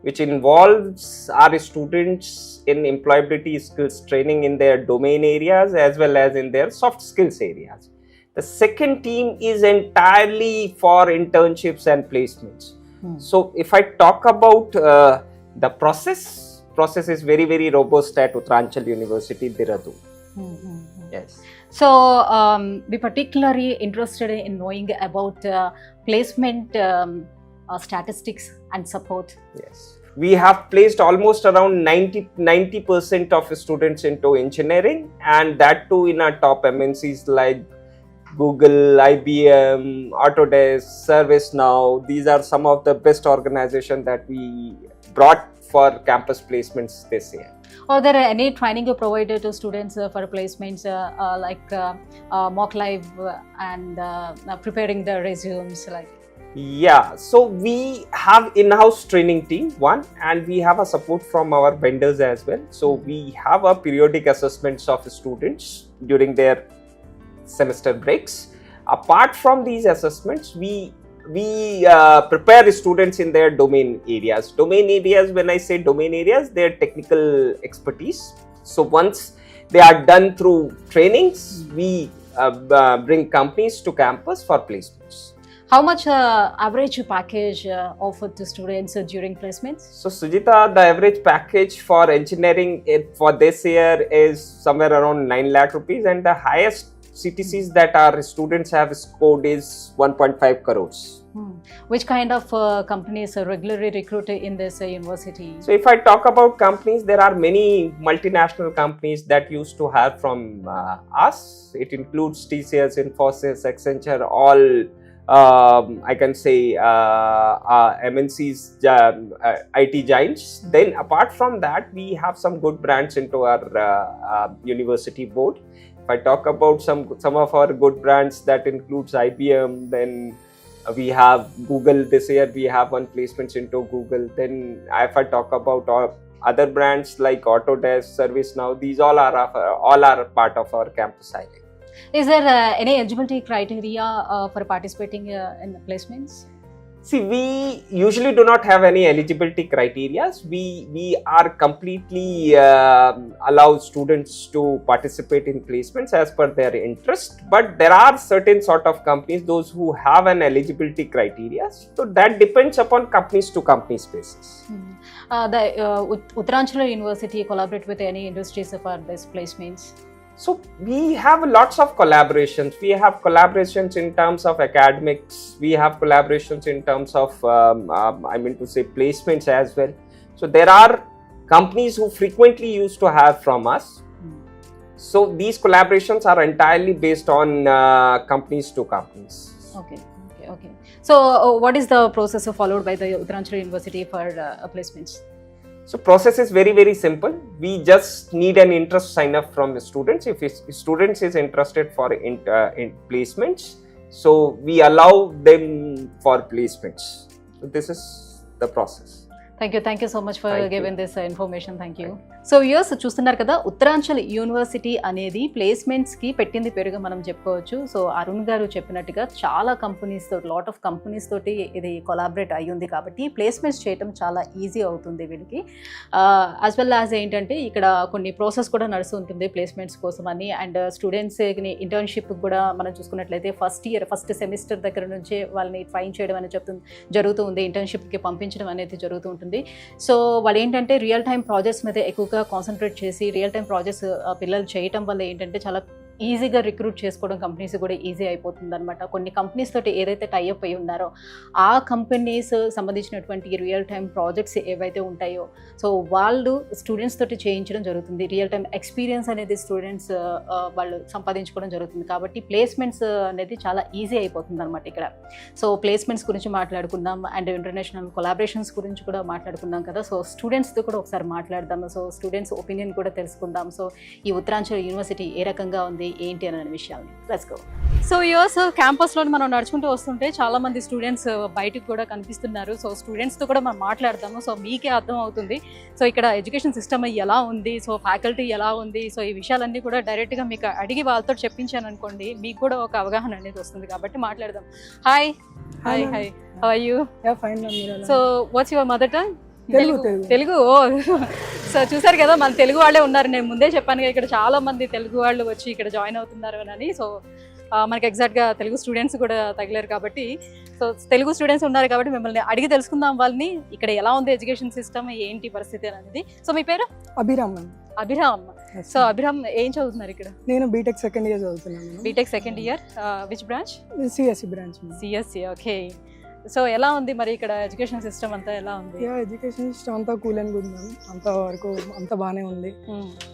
which involves our students in employability skills training in their domain areas as well as in their soft skills areas. The second team is entirely for internships and placements. So, if I talk about the process is very, very robust at Uttaranchal University, Dehradun. Yes. So, we particularly interested in knowing about placement statistics and support. Yes. We have placed almost around 90% of students into engineering, and that too in our top MNCs like Google, IBM, Autodesk, ServiceNow. These are some of the best organizations that we brought for campus placements this year. Are there any training you provided to students for placements like mock live and preparing the resumes like? Yeah, so we have in-house training team, one, and we have a support from our vendors as well. So we have a periodic assessments of students during their semester breaks. Apart from these assessments, we prepare students in their domain areas. Domain areas, when I say domain areas, their technical expertise. So once they are done through trainings, we bring companies to campus for placements. How much average package offered to students during placements? So Sujita, the average package for engineering for this year is somewhere around 9 lakh rupees, and the highest CTCs that our students have scored is 1.5 crores. Which kind of companies are regularly recruited in this university? So if I talk about companies, there are many multinational companies that used to have from us. It includes TCS, Infosys, Accenture, all I can say MNCs, IT giants. Then apart from that, we have some good brands into our university board. If I talk about some of our good brands, that includes IBM, then we have Google. This year we have one placements into Google. Then if I talk about other brands like Autodesk, ServiceNow, these all are part of our campus highlight. Is there any eligibility criteria for participating in the placements? See, we usually do not have any eligibility criteria. We are completely allow students to participate in placements as per their interest. But there are certain sort of companies, those who have an eligibility criteria. So that depends upon companies to companies basis. The Uttaranchal University collaborate with any industries for these placements? So we have lots of collaborations. We have collaborations in terms of academics. We have collaborations in terms of, placements as well. So there are companies who frequently used to have from us. So these collaborations are entirely based on companies to companies. Okay. So what is the process followed by the Uttaranchal University for placements? So process is very, very simple. We just need an interest sign up from the students. If students is interested for in placements, so we allow them for placements. So this is the process. Thank you so much for giving this information. Thank you. So viewers చూస్తున్నారు కదా, Uttaranchal university అనేది ప్లేస్మెంట్స్కి పెట్టింది పేరుగా మనం చెప్పుకోవచ్చు. So Arun గారు చెప్పినట్టుగా చాలా కంపెనీస్ తోటి, లాట్ ఆఫ్ కంపెనీస్ తోటి ఇది కొలాబరేట్ అయ్యి ఉంది కాబట్టి ప్లేస్మెంట్స్ చేయడం చాలా ఈజీ అవుతుంది వీళ్ళకి. యాజ్ వెల్ యాజ్ ఏంటంటే ఇక్కడ కొన్ని ప్రాసెస్ కూడా నడుస్తుంటుంది ప్లేస్మెంట్స్ కోసం అని. అండ్ స్టూడెంట్స్ని ఇంటర్న్షిప్ కూడా మనం చూసుకున్నట్లయితే ఫస్ట్ సెమిస్టర్ దగ్గర నుంచే వాళ్ళని ట్రైన్ చేయడం అనేది జరుగుతూ ఉంది, ఇంటర్న్షిప్కి పంపించడం అనేది జరుగుతూ ఉంటుంది. సో వాళ్ళు ఏంటంటే రియల్ టైం ప్రాజెక్ట్స్ మీద ఎక్కువగా కాన్సన్ట్రేట్ చేసి రియల్ టైం ప్రాజెక్ట్స్ పిల్లలు చేయటం వల్ల ఏంటంటే చాలా ఈజీగా రిక్రూట్ చేసుకోవడం కంపెనీస్ కూడా ఈజీ అయిపోతుంది అనమాట. కొన్ని కంపెనీస్ తోటి ఏదైతే టైఅప్ అయి ఉన్నారో ఆ కంపెనీస్ సంబంధించినటువంటి రియల్ టైం ప్రాజెక్ట్స్ ఏవైతే ఉంటాయో సో వాళ్ళు స్టూడెంట్స్ తోటి చేయించడం జరుగుతుంది. రియల్ టైం ఎక్స్పీరియన్స్ అనేది స్టూడెంట్స్ వాళ్ళు సంపాదించుకోవడం జరుగుతుంది. కాబట్టి ప్లేస్మెంట్స్ అనేది చాలా ఈజీ అయిపోతుంది అనమాట ఇక్కడ. సో ప్లేస్మెంట్స్ గురించి మాట్లాడుకుందాం అండ్ ఇంటర్నేషనల్ కొలాబరేషన్స్ గురించి కూడా మాట్లాడుకున్నాం కదా. సో స్టూడెంట్స్తో కూడా ఒకసారి మాట్లాడదాం. సో స్టూడెంట్స్ ఒపీనియన్ కూడా తెలుసుకుందాం. సో ఈ ఉత్తరాంచల్ యూనివర్సిటీ ఏ రకంగా ఉంది ఏంటి అనే విషయాన్ని లెట్స్ గో. సో ఇయర్స్ క్యాంపస్లో మనం నడుచుకుంటూ వస్తుంటే చాలా మంది స్టూడెంట్స్ బయటకు కూడా కనిపిస్తున్నారు. సో స్టూడెంట్స్తో కూడా మనం మాట్లాడదాము. సో మీకే అర్థం అవుతుంది సో ఇక్కడ ఎడ్యుకేషన్ సిస్టమ్ ఎలా ఉంది, సో ఫ్యాకల్టీ ఎలా ఉంది, సో ఈ విషయాలన్నీ కూడా డైరెక్ట్గా మీకు అడిగి వాళ్ళతో చెప్పించాను అనుకోండి, మీకు కూడా ఒక అవగాహన అనేది వస్తుంది. కాబట్టి మాట్లాడదాం. Hi hi hi, how are you? So what's your mother tongue? Telugu. So చూసారు కదా మన తెలుగు వాళ్ళే ఉన్నారు. నేను ముందే చెప్పాను ఇక్కడ చాలా మంది తెలుగు వాళ్ళు వచ్చి ఇక్కడ జాయిన్ అవుతున్నారు అని. సో మనకి ఎగ్జాక్ట్గా తెలుగు స్టూడెంట్స్ కూడా తగిలారు కాబట్టి సో తెలుగు స్టూడెంట్స్ ఉన్నారు కాబట్టి మిమ్మల్ని అడిగి తెలుసుకుందాం వాళ్ళని ఇక్కడ ఎలా ఉంది ఎడ్యుకేషన్ సిస్టమ్, ఏంటి పరిస్థితి అనేది. సో మీ పేరు? అభిరామ్. అభిరామ్. సో అభిరామ్ ఏం చదువుతున్నారు ఇక్కడ? నేను బీటెక్ సెకండ్ ఇయర్ చదువుతున్నాను. BTech second year, which branch? CSC branch. CSC, okay. So ఎలా ఉంది మరి ఇక్కడ ఎడ్యుకేషన్ సిస్టమ్ అంతా ఎలా ఉంది? ఎడ్యుకేషన్ సిస్టమ్ అంతా కూల్ అండ్ గుడ్ మ్యామ్, అంత వరకు అంత బాగానే ఉంది.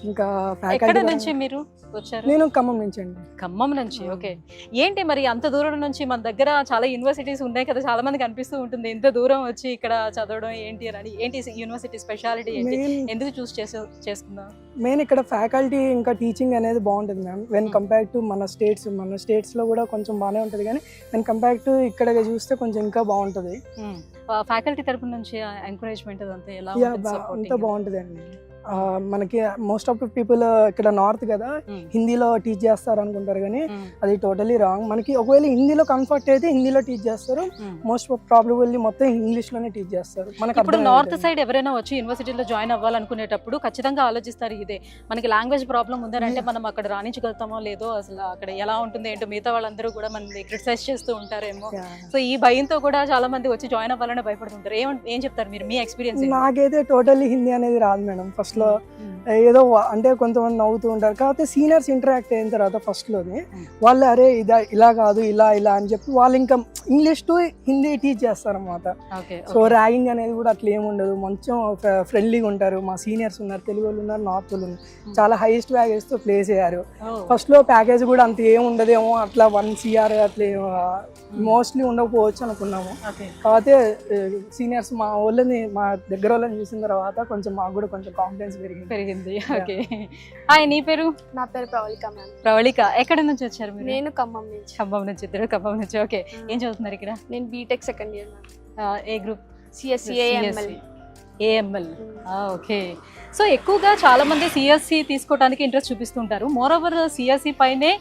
ఇంకా ఎక్కడ ఫ్యాకల్టీ నుంచి మీరు వచ్చారు? నేను ఖమ్మం నుంచి అండి. ఖమ్మం నుంచి. ఓకే, ఏంటి మరి అంత దూరం నుంచి? మన దగ్గర చాలా యూనివర్సిటీస్ ఉన్నాయి కదా, చాలా మందికి అనిపిస్తూ ఉంటుంది ఇంత దూరం వచ్చి ఇక్కడ చదవడం ఏంటి అని. ఏంటి యూనివర్సిటీ స్పెషాలిటీ ఏంటి, ఎందుకు చూస్ చేసుకుందాం? మెయిన్ ఇక్కడ ఫ్యాకల్టీ ఇంకా టీచింగ్ అనేది బాగుంటుంది మ్యామ్. వెన్ కంపేర్ టు మన స్టేట్స్లో కూడా కొంచెం బాగానే ఉంటుంది, కానీ వెన్ కంపేర్ టు ఇక్కడ చూస్తే కొంచెం ఇంకా బాగుంటుంది. ఫ్యాకల్టీ తరపు నుంచి ఎంకరేజ్మెంట్ అంతా ఎలా అంతా బాగుంటుంది అండి. మనకి మోస్ట్ ఆఫ్ ద పీపుల్ ఇక్కడ నార్త్ కదా, హిందీలో టీచ్ చేస్తారు అనుకుంటారు, కానీ అది టోటలీ రాంగ్. మనకి ఒకవేళ హిందీలో కంఫర్ట్ అయితే హిందీలో టీచ్ చేస్తారు, మోస్ట్ ప్రాబబ్లీ మొత్తం ఇంగ్లీష్ లోనే టీచ్ చేస్తారు. మనకి ఇప్పుడు నార్త్ సైడ్ ఎవరైనా వచ్చి యూనివర్సిటీలో జాయిన్ అవ్వాలనుకునేటప్పుడు ఖచ్చితంగా ఆలోచిస్తారు ఇదే, మనకి లాంగ్వేజ్ ప్రాబ్లం ఉందంటే మనం అక్కడ రాణించగలుగుతామో లేదో, అసలు అక్కడ ఎలా ఉంటుంది ఏంటో, మిగతా వాళ్ళందరూ కూడా మనల్ని క్రిటిసైజ్ చేస్తూ ఉంటారేమో. సో ఈ భయంతో కూడా చాలా మంది వచ్చి జాయిన్ అవ్వాలని భయపడుతుంటారు. ఏం చెప్తారు మీరు, మీ ఎక్స్పీరియన్స్? నాకైతే టోటల్లీ హిందీ అనేది రాదు మేడం. ఫస్ట్ లో ఏదో అంటే కొంతమంది నవ్వుతూ ఉంటారు, కాకపోతే సీనియర్స్ ఇంటరాక్ట్ అయిన తర్వాత ఫస్ట్ లోనే వాళ్ళు అరే ఇలా కాదు ఇలా అని చెప్పి వాళ్ళు ఇంకా ఇంగ్లీష్ టు హిందీ టీచ్ చేస్తారు అన్నమాట. సో ర్యాగింగ్ అనేది కూడా అట్లా ఏమి ఉండదు, మంచిగా ఫ్రెండ్లీగా ఉంటారు. మా సీనియర్స్ ఉన్నారు, తెలుగు వాళ్ళు ఉన్నారు, నార్త్ వాళ్ళు ఉన్నారు, చాలా హైయెస్ట్ ప్యాకేజ్ తో ప్లేస్ అయ్యారు. ఫస్ట్ లో ప్యాకేజ్ కూడా అంత ఏం ఉండదేమో, అట్లా 1 CR అట్లా మోస్ట్లీ ఉండకపోవచ్చు అనుకున్నాము. కాకపోతే సీనియర్స్ మా వాళ్ళని, మా దగ్గర వాళ్ళని చూసిన తర్వాత కొంచెం మాకు కూడా కొంచెం కాన్ఫిడెన్స్ పెరిగింది. ఓకే, హాయ్, నీ పేరు? నా పేరు ప్రవళిక మ్యామ్. ప్రవళిక, ఎక్కడి నుంచి వచ్చారు మీరు? నేను ఖమ్మం నుంచి. ఖమ్మం నుంచి, ఇద్దరు ఖమ్మం నుంచి. ఓకే, ఏం చదువుతున్నారు ఇక్కడ? నేను బీటెక్ సెకండ్ ఇయర్ మ్యామ్. ఏ group? CSC AML. Okay, so ఎక్కువగా చాలా మంది సిఎస్సి తీసుకోవడానికి ఇంట్రెస్ట్ చూపిస్తుంటారు. మోర్ ఓవర్ సిఎస్సి పైనే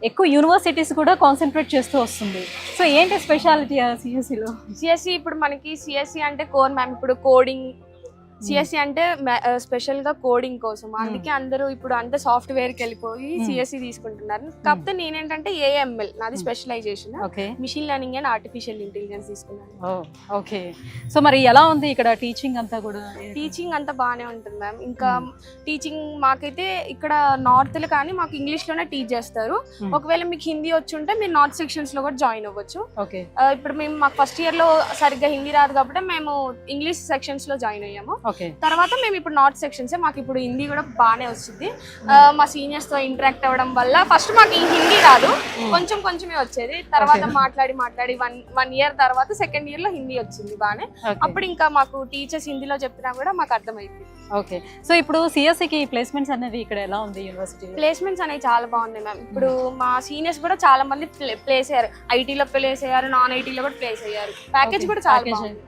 ఎక్కువ యూనివర్సిటీస్ కూడా కాన్సన్ట్రేట్ చేస్తూ వస్తుంది. సో ఏంటి స్పెషాలిటీ సిఎస్సిలో? సిఎస్సి ఇప్పుడు మనకి సిఎస్సి అంటే కోర్ మ్యామ్. ఇప్పుడు కోడింగ్, సిఎస్సి అంటే స్పెషల్ గా కోడింగ్ కోసం, అందుకే అందరూ ఇప్పుడు అంతా సాఫ్ట్వేర్ కి వెళ్ళిపోయి సిఎస్సి తీసుకుంటున్నారు. కాకపోతే నేనేంటంటే ఏఎంఎల్ నాది specialisation, machine learning and artificial intelligence తీసుకున్నాను. ఓకే, సో మరి ఎలా ఉంది ఇక్కడ టీచింగ్ అంతా కూడా? టీచింగ్ అంతా బాగానే ఉంటుంది మ్యామ్. ఇంకా టీచింగ్ మాకైతే ఇక్కడ నార్త్ లో కానీ మాకు ఇంగ్లీష్ లోనే టీచ్ చేస్తారు. ఒకవేళ మీకు హిందీ వచ్చి ఉంటే మీరు నార్త్ సెక్షన్స్ లో కూడా జాయిన్ అవ్వచ్చు. ఇప్పుడు మేము మాకు ఫస్ట్ ఇయర్ లో సరిగ్గా హిందీ రాదు కాబట్టి మేము ఇంగ్లీష్ సెక్షన్స్ లో జాయిన్ అయ్యాము. తర్వాత మేము ఇప్పుడు నార్త్ సెక్షన్స్, మాకు ఇప్పుడు హిందీ కూడా బాగానే వస్తుంది. మా సీనియర్స్ తో ఇంటరాక్ట్ అవ్వడం వల్ల ఫస్ట్ మాకు ఈ హిందీ రాదు, కొంచెమే వచ్చేది. తర్వాత మాట్లాడి 1 ఇయర్ తర్వాత సెకండ్ ఇయర్ లో హిందీ వచ్చింది బాగానే. అప్పుడు ఇంకా మాకు టీచర్స్ హిందీలో చెప్పినా కూడా మాకు అర్థమైంది. ఓకే, సో ఇప్పుడు సిఎస్సికి ప్లేస్మెంట్స్ అనేవి ఇక్కడ ఎలా ఉంది యూనివర్సిటీ? ప్లేస్మెంట్స్ అనేవి చాలా బాగున్నాయి మ్యామ్. ఇప్పుడు మా సీనియర్స్ కూడా చాలా మంది ప్లేస్ అయ్యారు, ఐటీలో ప్లేస్ అయ్యారు, నాన్ ఐటీలో కూడా ప్లేస్ అయ్యారు. ప్యాకేజ్ కూడా చాలా బాగుంది.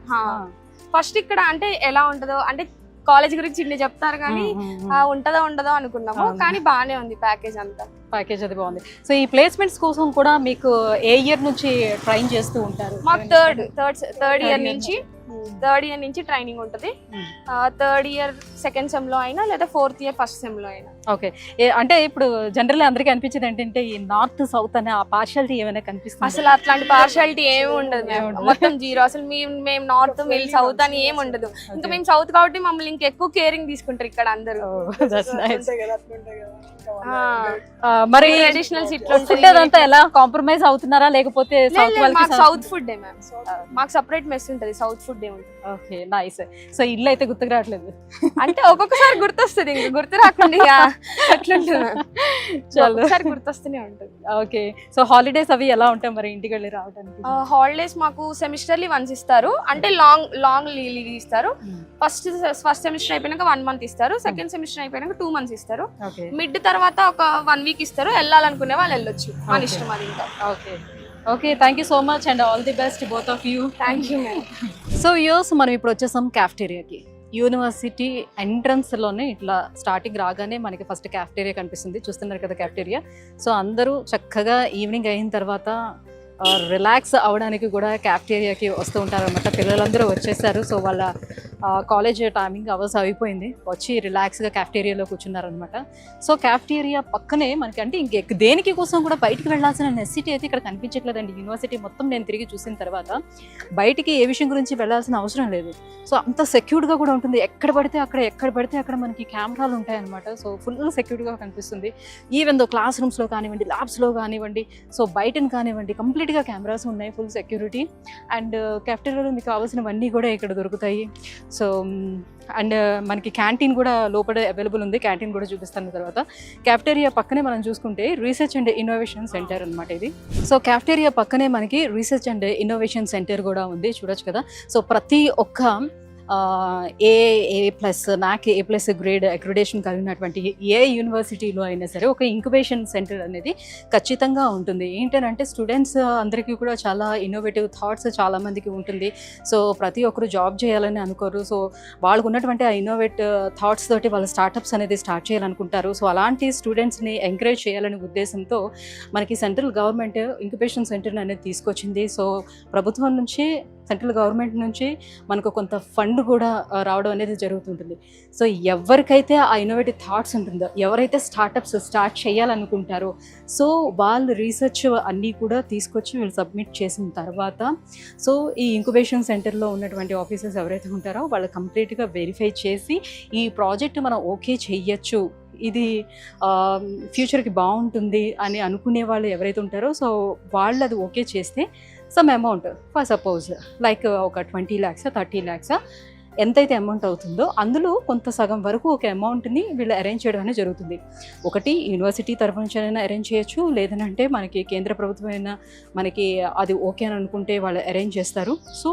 ఫస్ట్ ఇక్కడ అంటే ఎలా ఉంటుందో అంటే కాలేజ్ గురించి ఇన్ని చెప్తారు కానీ ఉంటదో ఉండదో అనుకున్నాము, కానీ బాగానే ఉంది ప్యాకేజ్ అంతా. ప్యాకేజ్ అది బాగుంది. సో ఈ ప్లేస్మెంట్స్ కోసం కూడా మీకు ఏ ఇయర్ నుంచి ట్రైన్ చేస్తూ ఉంటారు? మాకు థర్డ్ ఇయర్ నుంచి ట్రైనింగ్ ఉంటుంది. థర్డ్ ఇయర్ సెకండ్ సెమ్ లో అయినా లేదా ఫోర్త్ ఇయర్ ఫస్ట్ సెమ్ లో అయినా. ఓకే, అంటే ఇప్పుడు జనరల్ అందరికీ అనిపించేది ఏంటంటే ఈ నార్త్ సౌత్ అనే ఆ పార్షియాలిటీ ఏమైనా కనిపిస్తుంది? అసలు అట్లాంటి పార్షియాలిటీ ఏమి ఉండదు, మొత్తం జీరో. అసలు మేము నార్త్ వీళ్ళు సౌత్ అని ఏమి ఉండదు. ఇంకా మేము సౌత్ కాబట్టి మమ్మల్ని ఇంకా ఎక్కువ కేరింగ్ తీసుకుంటారు ఇక్కడ అందరూ. మరి ట్రెడిషనల్ ఫుడ్ అదంతా ఎలా కాంప్రమైజ్ అవుతున్నారా లేకపోతే సౌత్ ఫుడ్? మాకు సెపరేట్ మెస్ ఉంటుంది, సౌత్ ఫుడ్ ఏ ఉంటుంది. Okay, nice. సో ఇల్లు అయితే గుర్తుకు రావట్లేదు అంటే ఒక్కొక్కసారి గుర్తొస్తుంది, ఇంకా గుర్తు రాకుండా అట్లా గుర్తొస్తూనే ఉంటుంది. ఓకే, సో హాలిడేస్ అవి ఎలా ఉంటాయి మరి ఇంటికి వెళ్ళి రావడానికి? హాలిడేస్ మాకు సెమిస్టర్లీ వన్స్ ఇస్తారు, అంటే లాంగ్ లీవ్ ఇస్తారు. ఫస్ట్ సెమిస్టర్ అయిపోయినాక 1 month ఇస్తారు, సెకండ్ సెమిస్టర్ అయిపోయినాక 2 months ఇస్తారు. మిడ్ తర్వాత ఒక 1 week ఇస్తారు. వెళ్ళాలనుకునే వాళ్ళు వెళ్ళొచ్చు, మన ఇష్టం అది. ఇంకా okay, thank you so much and all the best both of you. Thank you ma'am. So use మనం ఇప్పుడు వచ్చేసాం క్యాఫ్టేరియాకి. యూనివర్సిటీ ఎంట్రన్స్లోనే ఇట్లా స్టార్టింగ్ రాగానే మనకి ఫస్ట్ క్యాఫ్టేరియా కనిపిస్తుంది, చూస్తున్నారు కదా క్యాఫ్టేరియా. సో అందరూ చక్కగా ఈవినింగ్ అయిన తర్వాత రిలాక్స్ అవ్వడానికి కూడా క్యాఫ్టేరియాకి వస్తూ ఉంటారు అన్నమాట. పిల్లలందరూ వచ్చేసారు. సో వాళ్ళ కాలేజ్ టైమింగ్ అవర్స్ అయిపోయింది, వచ్చి రిలాక్స్గా క్యాఫ్టేరియాలో కూర్చున్నారనమాట. సో క్యాఫ్టేరియా పక్కనే మనకి అంటే దేనికి కోసం కూడా బయటికి వెళ్ళాల్సిన నెసిటీ అయితే ఇక్కడ కనిపించట్లేదండి. యూనివర్సిటీ మొత్తం నేను తిరిగి చూసిన తర్వాత బయటికి ఏ విషయం గురించి వెళ్ళాల్సిన అవసరం లేదు. సో అంత సెక్యూర్డ్గా కూడా ఉంటుంది. ఎక్కడ పడితే అక్కడ మనకి కెమెరాలు ఉంటాయన్నమాట. సో ఫుల్ సెక్యూర్డ్గా కనిపిస్తుంది. ఈవెన్ దో క్లాస్ రూమ్స్లో కానివ్వండి, ల్యాబ్స్లో కానివ్వండి, సో బయటను కానివ్వండి, కంప్లీట్గా కెమెరాస్ ఉన్నాయి, ఫుల్ సెక్యూరిటీ. అండ్ క్యాఫ్టేరియాలో మీకు కావాల్సినవన్నీ కూడా ఇక్కడ దొరుకుతాయి. సో అండ్ మనకి క్యాంటీన్ కూడా లోపల అవైలబుల్ ఉంది. క్యాంటీన్ కూడా చూపిస్తాను తర్వాత. క్యాఫ్టేరియా పక్కనే మనం చూసుకుంటే రీసెర్చ్ అండ్ ఇన్నోవేషన్ సెంటర్ అనమాట ఇది. సో క్యాఫ్టేరియా పక్కనే మనకి రీసెర్చ్ అండ్ ఇన్నోవేషన్ సెంటర్ కూడా ఉంది, చూడొచ్చు కదా. సో ప్రతి ఒక్క A+, NAAC A+ grade accreditation కలిగినటువంటి ఏ యూనివర్సిటీలో అయినా సరే ఒక ఇంక్యుబేషన్ సెంటర్ అనేది ఖచ్చితంగా ఉంటుంది. ఏంటంటే స్టూడెంట్స్ అందరికీ కూడా చాలా ఇన్నోవేటివ్ థాట్స్ చాలామందికి ఉంటుంది. సో ప్రతి ఒక్కరు జాబ్ చేయాలని అనుకోరు. సో వాళ్ళకు ఉన్నటువంటి ఆ ఇన్నోవేటివ్ థాట్స్ తోటి వాళ్ళ స్టార్టప్స్ అనేది స్టార్ట్ చేయాలనుకుంటారు. సో అలాంటి స్టూడెంట్స్ని ఎంకరేజ్ చేయాలనే ఉద్దేశంతో మనకి సెంట్రల్ గవర్నమెంట్ ఇంక్యుబేషన్ సెంటర్ అనేది తీసుకొచ్చింది. సో ప్రభుత్వం నుంచి, సెంట్రల్ గవర్నమెంట్ నుంచి మనకు కొంత ఫండ్ కూడా రావడం అనేది జరుగుతుంటుంది. సో ఎవరికైతే ఆ ఇన్నోవేటివ్ థాట్స్ ఉంటుందో, ఎవరైతే స్టార్టప్స్ స్టార్ట్ చేయాలనుకుంటారో, సో వాళ్ళు రీసెర్చ్ అన్నీ కూడా తీసుకొచ్చి వీళ్ళు సబ్మిట్ చేసిన తర్వాత సో ఈ ఇంక్యుబేషన్ సెంటర్లో ఉన్నటువంటి ఆఫీసర్స్ ఎవరైతే ఉంటారో వాళ్ళు కంప్లీట్గా వెరిఫై చేసి ఈ ప్రాజెక్ట్ మనం ఓకే చెయ్యొచ్చు, ఇది ఫ్యూచర్కి బాగుంటుంది అని అనుకునే వాళ్ళు ఎవరైతే ఉంటారో సో వాళ్ళు అది ఓకే చేస్తే some amount, for suppose like ఒక 20 lakhs 30 lakhs ఎంతైతే అమౌంట్ అవుతుందో అందులో కొంత సగం వరకు ఒక అమౌంట్ని వీళ్ళు అరేంజ్ చేయడం అనేది జరుగుతుంది. ఒకటి యూనివర్సిటీ తరఫు నుంచి అయినా అరేంజ్ చేయొచ్చు, లేదంటే మనకి కేంద్ర ప్రభుత్వం అయినా మనకి అది ఓకే అని అనుకుంటే వాళ్ళు అరేంజ్ చేస్తారు. సో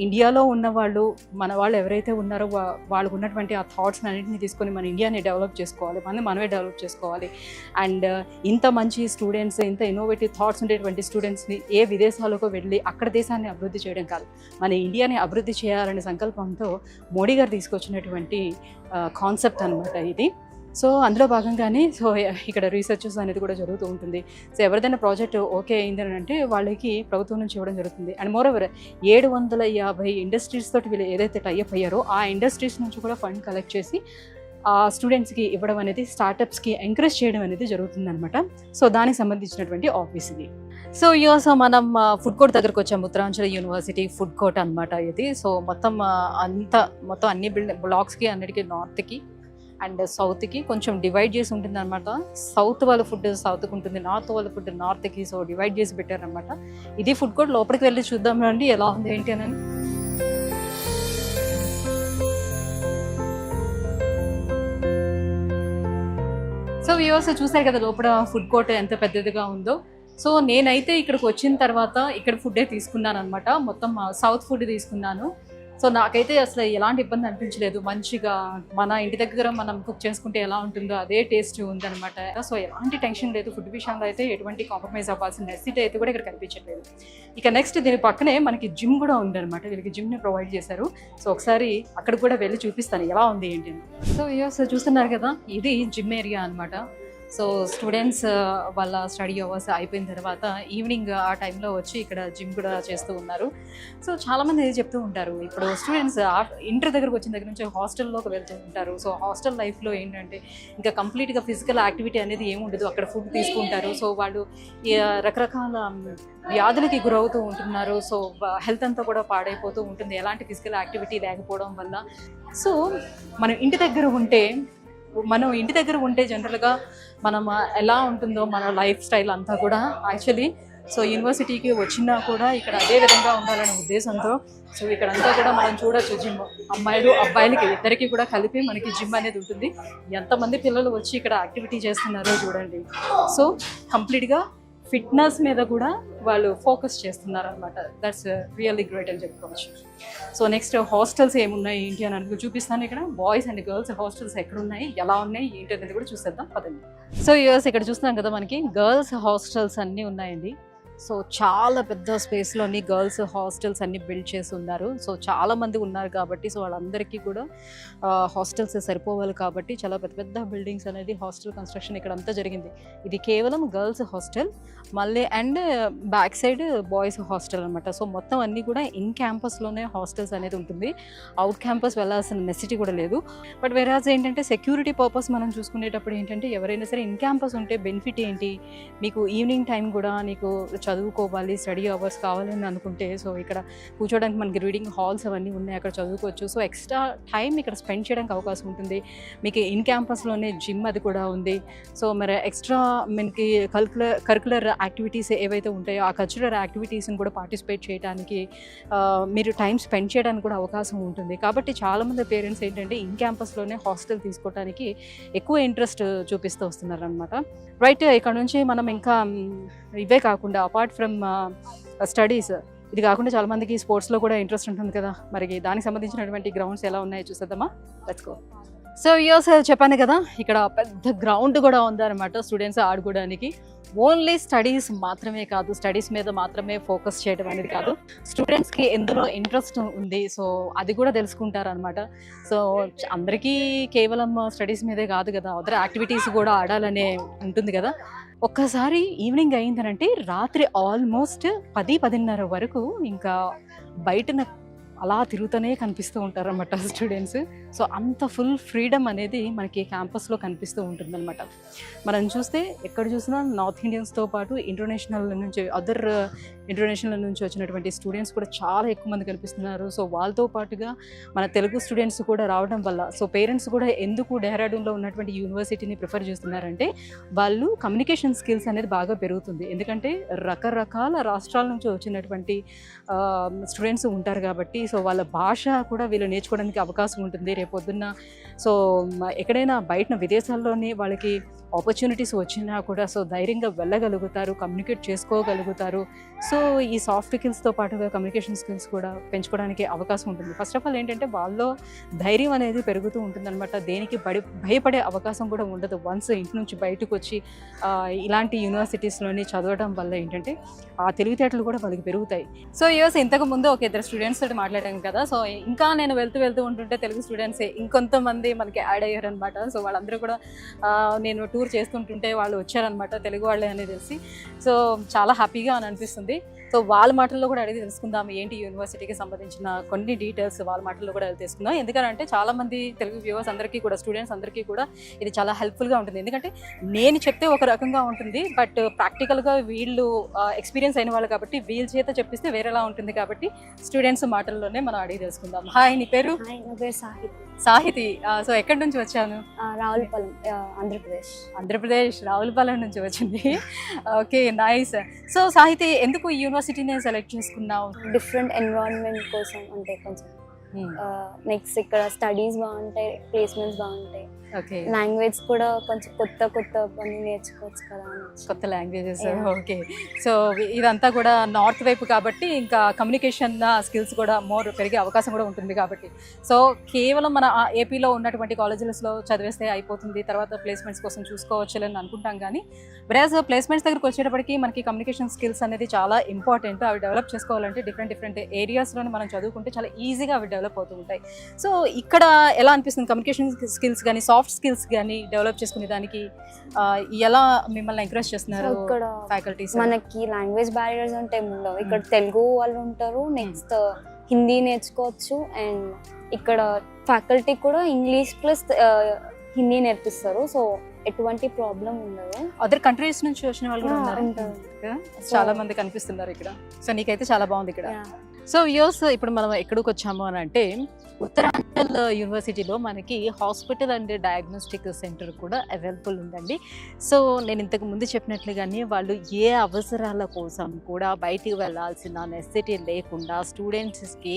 ఇండియాలో ఉన్న వాళ్ళు, మన వాళ్ళు ఎవరైతే ఉన్నారో వాళ్ళకు ఉన్నటువంటి ఆ థాట్స్ అన్నింటినీ తీసుకొని మన ఇండియాని డెవలప్ చేసుకోవాలి, మనమే డెవలప్ చేసుకోవాలి. అండ్ ఇంత మంచి స్టూడెంట్స్, ఇంత ఇన్నోవేటివ్ థాట్స్ ఉండేటువంటి స్టూడెంట్స్ని ఏ విదేశాలకు వెళ్ళి అక్కడ దేశాన్ని అభివృద్ధి చేయడం కాదు, మన ఇండియాని అభివృద్ధి చేయాలనే సంకల్పంతో మోడీ గారు తీసుకొచ్చినటువంటి కాన్సెప్ట్ అనమాట ఇది. సో అందులో భాగంగానే సో ఇక్కడ రీసెర్చెస్ అనేది కూడా జరుగుతూ ఉంటుంది. సో ఎవరిదైనా ప్రాజెక్ట్ ఓకే అయింది అని అంటే వాళ్ళకి ప్రభుత్వం నుంచి ఇవ్వడం జరుగుతుంది. అండ్ మోరోవర్ 750 ఇండస్ట్రీస్ తోటి వీళ్ళు ఏదైతే టైఅప్ అయ్యారో ఆ ఇండస్ట్రీస్ నుంచి కూడా ఫండ్ కలెక్ట్ చేసి ఆ స్టూడెంట్స్కి ఇవ్వడం అనేది, స్టార్టప్స్కి ఎంకరేజ్ చేయడం అనేది జరుగుతుంది అనమాట. సో దానికి సంబంధించినటువంటి ఆఫీస్ ఇది. సో సో మనం ఫుడ్ కోర్ట్ దగ్గరకు వచ్చాము. ఉత్తరాంచల్ యూనివర్సిటీ ఫుడ్ కోర్ట్ అనమాట ఇది. సో మొత్తం అన్ని బ్లాక్స్కి అన్నిటికీ నార్త్కి అండ్ సౌత్కి కొంచెం డివైడ్ చేసి ఉంటుంది అనమాట. సౌత్ వాళ్ళ ఫుడ్ సౌత్కి ఉంటుంది, నార్త్ వాళ్ళ ఫుడ్ నార్త్కి. సో డివైడ్ చేసి పెట్టారనమాట. ఇది ఫుడ్ కోర్ట్. లోపలికి వెళ్ళి చూద్దాం రండి ఎలా ఉంది ఏంటి అని. సో వ్యూవర్స్ చూసారు కదా లోపల ఫుడ్ కోర్ట్ ఎంత పెద్దదిగా ఉందో. సో నేనైతే ఇక్కడికి వచ్చిన తర్వాత ఇక్కడ ఫుడ్డే తీసుకున్నాను అనమాట. మొత్తం సౌత్ ఫుడ్ తీసుకున్నాను. సో నాకైతే అసలు ఎలాంటి ఇబ్బంది అనిపించలేదు. మంచిగా మన ఇంటి దగ్గర మనం కుక్ చేసుకుంటే ఎలా ఉంటుందో అదే టేస్ట్ ఉందనమాట. సో ఎలాంటి టెన్షన్ లేదు. ఫుడ్ విషయంలో అయితే ఎటువంటి కాంప్రమైజ్ అవ్వాల్సిన నెసిటీ అయితే కూడా ఇక్కడ కనిపించట్లేదు. ఇక నెక్స్ట్ దీని పక్కనే మనకి జిమ్ కూడా ఉందన్నమాట. వీళ్ళకి జిమ్ని ప్రొవైడ్ చేశారు. సో ఒకసారి అక్కడ కూడా వెళ్ళి చూపిస్తాను ఎలా ఉంది ఏంటి అని. సో ఇయర్స్ చూస్తున్నారు కదా, ఇది జిమ్ ఏరియా అనమాట. సో స్టూడెంట్స్ వాళ్ళ స్టడీ అవర్స్ అయిపోయిన తర్వాత ఈవినింగ్ ఆ టైంలో వచ్చి ఇక్కడ జిమ్ కూడా చేస్తూ ఉన్నారు. సో చాలామంది చెప్తూ ఉంటారు, ఇప్పుడు స్టూడెంట్స్ ఇంటర్ దగ్గరకు వచ్చిన దగ్గర నుంచి హాస్టల్లోకి వెళ్తూ ఉంటారు. సో హాస్టల్ లైఫ్లో ఏంటంటే ఇంకా కంప్లీట్గా ఫిజికల్ యాక్టివిటీ అనేది ఏమి ఉండదు. అక్కడ ఫుడ్ తీసుకుంటారు. సో వాళ్ళు రకరకాల వ్యాధులకి గురవుతూ ఉంటున్నారు. సో హెల్త్ అంతా కూడా పాడైపోతూ ఉంటుంది ఎలాంటి ఫిజికల్ యాక్టివిటీ లేకపోవడం వల్ల. సో మనం ఇంటి దగ్గర ఉంటే జనరల్గా మనం ఎలా ఉంటుందో మన లైఫ్ స్టైల్ అంతా కూడా యాక్చువల్లీ సో యూనివర్సిటీకి వచ్చినా కూడా ఇక్కడ అదే విధంగా ఉండాలనే ఉద్దేశంతో సో ఇక్కడంతా కూడా మనం చూడొచ్చు. జిమ్ అబ్బాయిలకి ఇద్దరికి కూడా కలిపి మనకి జిమ్ అనేది ఉంటుంది. ఎంతమంది పిల్లలు వచ్చి ఇక్కడ యాక్టివిటీ చేస్తున్నారో చూడండి. సో కంప్లీట్గా ఫిట్నెస్ మీద కూడా వాళ్ళు ఫోకస్ చేస్తున్నారు అనమాట. దట్స్ రియల్లీ గ్రేట్ అని చెప్పుకోవచ్చు. సో నెక్స్ట్ హాస్టల్స్ ఏమున్నాయి ఏంటి అని అనుకో చూపిస్తాను. ఇక్కడ బాయ్స్ అండ్ గర్ల్స్ హాస్టల్స్ ఎక్కడున్నాయి, ఎలా ఉన్నాయి ఏంటి అనేది కూడా చూసేద్దాం పదండి. సో ఇక్కడ చూస్తున్నాం కదా, మనకి గర్ల్స్ హాస్టల్స్ అన్నీ ఉన్నాయండి. సో చాలా పెద్ద స్పేస్లోని గర్ల్స్ హాస్టల్స్ అన్ని బిల్డ్ చేసి ఉన్నారు. సో చాలా మంది ఉన్నారు కాబట్టి సో వాళ్ళందరికీ కూడా హాస్టల్స్ సరిపోవాలి కాబట్టి చాలా పెద్ద పెద్ద బిల్డింగ్స్ అనేది హాస్టల్ కన్స్ట్రక్షన్ ఇక్కడ అంతా జరిగింది. ఇది కేవలం గర్ల్స్ హాస్టల్ మళ్ళీ and back side boys hostel అనమాట. సో మొత్తం అన్నీ కూడా ఇన్ క్యాంపస్లోనే హాస్టల్స్ అనేది ఉంటుంది. అవుట్ క్యాంపస్ వెళ్ళాల్సిన నెసిటీ కూడా లేదు. బట్ వెరాజ్ ఏంటంటే సెక్యూరిటీ పర్పస్ మనం చూసుకునేటప్పుడు ఏంటంటే ఎవరైనా సరే ఇన్ క్యాంపస్ ఉంటే బెనిఫిట్ ఏంటి, మీకు ఈవినింగ్ టైం కూడా నీకు చదువుకోవాలి, స్టడీ అవర్స్ కావాలని అనుకుంటే సో ఇక్కడ కూర్చోడానికి మనకి రీడింగ్ హాల్స్ అవన్నీ ఉన్నాయి, అక్కడ చదువుకోవచ్చు. సో ఎక్స్ట్రా టైం ఇక్కడ స్పెండ్ చేయడానికి అవకాశం ఉంటుంది. మీకు ఇన్ క్యాంపస్లోనే జిమ్ అది కూడా ఉంది. సో మరి ఎక్స్ట్రా మనకి కరికులర్ యాక్టివిటీస్ ఏవైతే ఉంటాయో ఆ కల్చరల్ యాక్టివిటీస్ని కూడా పార్టిసిపేట్ చేయడానికి మీరు టైం స్పెండ్ చేయడానికి కూడా అవకాశం ఉంటుంది. కాబట్టి చాలామంది పేరెంట్స్ ఏంటంటే ఇన్ క్యాంపస్లోనే హాస్టల్ తీసుకోవడానికి ఎక్కువ ఇంట్రెస్ట్ చూపిస్తూ వస్తున్నారు అనమాట. రైట్, ఇక్కడ నుంచి మనం ఇంకా ఇవే కాకుండా అపార్ట్ ఫ్రమ్ స్టడీస్ ఇది కాకుండా చాలామందికి స్పోర్ట్స్లో కూడా ఇంట్రెస్ట్ ఉంటుంది కదా, మరి దానికి సంబంధించినటువంటి గ్రౌండ్స్ ఎలా ఉన్నాయో చూసేద్దామా, లెట్స్ గో. సో ఇయర్స్ చెప్పాను కదా ఇక్కడ పెద్ద గ్రౌండ్ కూడా ఉందన్నమాట స్టూడెంట్స్ ఆడుకోవడానికి. ఓన్లీ స్టడీస్ మాత్రమే కాదు, స్టడీస్ మీద మాత్రమే ఫోకస్ చేయడం అనేది కాదు, స్టూడెంట్స్కి ఎందులో ఇంట్రెస్ట్ ఉంది సో అది కూడా తెలుసుకుంటారు అనమాట. సో అందరికీ కేవలం స్టడీస్ మీదే కాదు కదా, అదర్ యాక్టివిటీస్ కూడా ఆడాలనే ఉంటుంది కదా. ఒక్కసారి ఈవినింగ్ అయిందనంటే రాత్రి ఆల్మోస్ట్ 10-10:30 వరకు ఇంకా బయటన అలా తిరుగుతూనే కనిపిస్తూ ఉంటారన్నమాట స్టూడెంట్స్. సో అంత ఫుల్ ఫ్రీడమ్ అనేది మనకి క్యాంపస్లో కనిపిస్తూ ఉంటుందన్నమాట. మనం చూస్తే ఎక్కడ చూసినా నార్త్ ఇండియన్స్తో పాటు ఇంటర్నేషనల్ నుంచి అదర్ ఇంటర్నేషనల్ నుంచి వచ్చినటువంటి స్టూడెంట్స్ కూడా చాలా ఎక్కువ మంది కనిపిస్తున్నారు. సో వాళ్ళతో పాటుగా మన తెలుగు స్టూడెంట్స్ కూడా రావడం వల్ల సో పేరెంట్స్ కూడా ఎందుకు డెహ్రాడూన్లో ఉన్నటువంటి యూనివర్సిటీని ప్రిఫర్ చేస్తున్నారంటే వాళ్ళు కమ్యూనికేషన్ స్కిల్స్ అనేది బాగా పెరుగుతుంది. ఎందుకంటే రకరకాల రాష్ట్రాల నుంచి వచ్చినటువంటి స్టూడెంట్స్ ఉంటారు కాబట్టి సో వాళ్ళ భాష కూడా వీళ్ళు నేర్చుకోవడానికి అవకాశం ఉంటుంది రేపొద్దున్న. సో ఎక్కడైనా బయట విదేశాల్లోనే వాళ్ళకి ఆపర్చునిటీస్ వచ్చినా కూడా సో ధైర్యంగా వెళ్ళగలుగుతారు, కమ్యూనికేట్ చేసుకోగలుగుతారు. సో ఈ సాఫ్ట్ స్కిల్స్తో పాటుగా కమ్యూనికేషన్ స్కిల్స్ కూడా పెంచుకోవడానికి అవకాశం ఉంటుంది. ఫస్ట్ ఆఫ్ ఆల్ ఏంటంటే వాళ్ళలో ధైర్యం అనేది పెరుగుతూ ఉంటుందన్నమాట. దేనికి భయపడే అవకాశం కూడా ఉండదు. వన్స్ ఇంటి నుంచి బయటకు వచ్చి ఇలాంటి యూనివర్సిటీస్లోని చదవడం వల్ల ఏంటంటే ఆ తెలివితేటలు కూడా వాళ్ళకి పెరుగుతాయి. సో ఇయర్స్ ఇంతకు ముందు ఒక ఇద్దరు స్టూడెంట్స్ తోటి మాట్లాడాను కదా, సో ఇంకా నేను వెళ్తూ ఉంటుంటే తెలుగు స్టూడెంట్సే ఇంకొంతమంది మనకి యాడ్ అయ్యారనమాట. సో వాళ్ళందరూ కూడా నేను టూర్ చేస్తుంటుంటే వాళ్ళు వచ్చారనమాట, తెలుగు వాళ్ళే అనేది తెలిసి సో చాలా హ్యాపీగా అని అనిపిస్తుంది. సో వాళ్ళ మాటల్లో కూడా అడిగి తెలుసుకుందాం ఏంటి యూనివర్సిటీకి సంబంధించిన కొన్ని డీటెయిల్స్ వాళ్ళ మాటల్లో కూడా తెలుసుకుందాం. ఎందుకంటే చాలామంది తెలుగు వ్యూవర్స్ అందరికీ కూడా స్టూడెంట్స్ అందరికీ కూడా ఇది చాలా హెల్ప్ఫుల్గా ఉంటుంది. ఎందుకంటే నేను చెప్తే ఒక రకంగా ఉంటుంది, బట్ ప్రాక్టికల్గా వీళ్ళు ఎక్స్పీరియన్స్ అయిన వాళ్ళు కాబట్టి వీళ్ళ చేత చెప్పిస్తే వేరేలా ఉంటుంది. కాబట్టి స్టూడెంట్స్ మాటల్లోనే మనం అడిగి తెలుసుకుందాం. హాయ్, నీ పేరు? సాహితి. సో ఎక్కడి నుంచి వచ్చాను? రావులపాలెం, ఆంధ్రప్రదేశ్ రావులపాలెం నుంచి వచ్చింది. Okay, nice. సో సాహితి, ఎందుకు ఈ యూనివర్సిటీని సెలెక్ట్ చేసుకున్నావు? డిఫరెంట్ ఎన్విరాన్మెంట్ కోసం, అంటే కొంచెం నెక్స్ట్ ఇక్కడ స్టడీస్ బాగుంటాయి, ప్లేస్మెంట్స్ బాగుంటాయి, లాంగ్వేజ్ కూడా కొంచెం కొత్త పని నేర్చుకోవచ్చు కదా, కొత్త లాంగ్వేజెస్. ఓకే, సో ఇదంతా కూడా నార్త్ వైపు కాబట్టి ఇంకా కమ్యూనికేషన్ స్కిల్స్ కూడా మోర్ పెరిగే అవకాశం కూడా ఉంటుంది. కాబట్టి సో కేవలం మన ఏపీలో ఉన్నటువంటి కాలేజెస్లో చదివేస్తే అయిపోతుంది, తర్వాత ప్లేస్మెంట్స్ కోసం చూసుకోవచ్చు అని అనుకుంటాం. కానీ వెరాజ్ ప్లేస్మెంట్స్ దగ్గరికి వచ్చేటప్పటికి మనకి కమ్యూనికేషన్ స్కిల్స్ అనేది చాలా ఇంపార్టెంట్. అవి డెవలప్ చేసుకోవాలంటే డిఫరెంట్ ఏరియాస్లోనే మనం చదువుకుంటే చాలా ఈజీగా అవి డెవలప్ అవుతూ ఉంటాయి. సో ఇక్కడ ఎలా అనిపిస్తుంది కమ్యూనికేషన్ స్కిల్స్ కానీ సాఫ్ట్ స్కిల్స్ కానీ డెవలప్ చేసుకునే దానికి ఎలా మిమ్మల్ని ఎంకరేజ్ చేస్తున్నారు ఇక్కడ ఫ్యాకల్టీస్? మనకి లాంగ్వేజ్ బ్యారియర్స్ అంటే ఉండవు. ఇక్కడ తెలుగు వాళ్ళు ఉంటారు, నెక్స్ట్ హిందీ నేర్చుకోవచ్చు, అండ్ ఇక్కడ ఫ్యాకల్టీ కూడా ఇంగ్లీష్ ప్లస్ హిందీ నేర్పిస్తారు. సో ఎటువంటి ప్రాబ్లం ఉండదు. అదర్ కంట్రీస్ నుంచి వచ్చిన వాళ్ళు కూడా ఉన్నారు, చాలా మంది కనిపిస్తున్నారు ఇక్కడ. సో నీకైతే చాలా బాగుంది ఇక్కడ. సో యూస్ ఇప్పుడు మనం ఎక్కడికి వచ్చాము అని అంటే ఉత్తరాంచల్ యూనివర్సిటీలో మనకి హాస్పిటల్ అండ్ డయాగ్నోస్టిక్ సెంటర్ కూడా అవైలబుల్ ఉందండి. సో నేను ఇంతకు ముందు చెప్పినట్లుగానే వాళ్ళు ఏ అవసరాల కోసం కూడా బయటికి వెళ్ళాల్సిన నెసెసిటీ లేకుండా స్టూడెంట్స్కి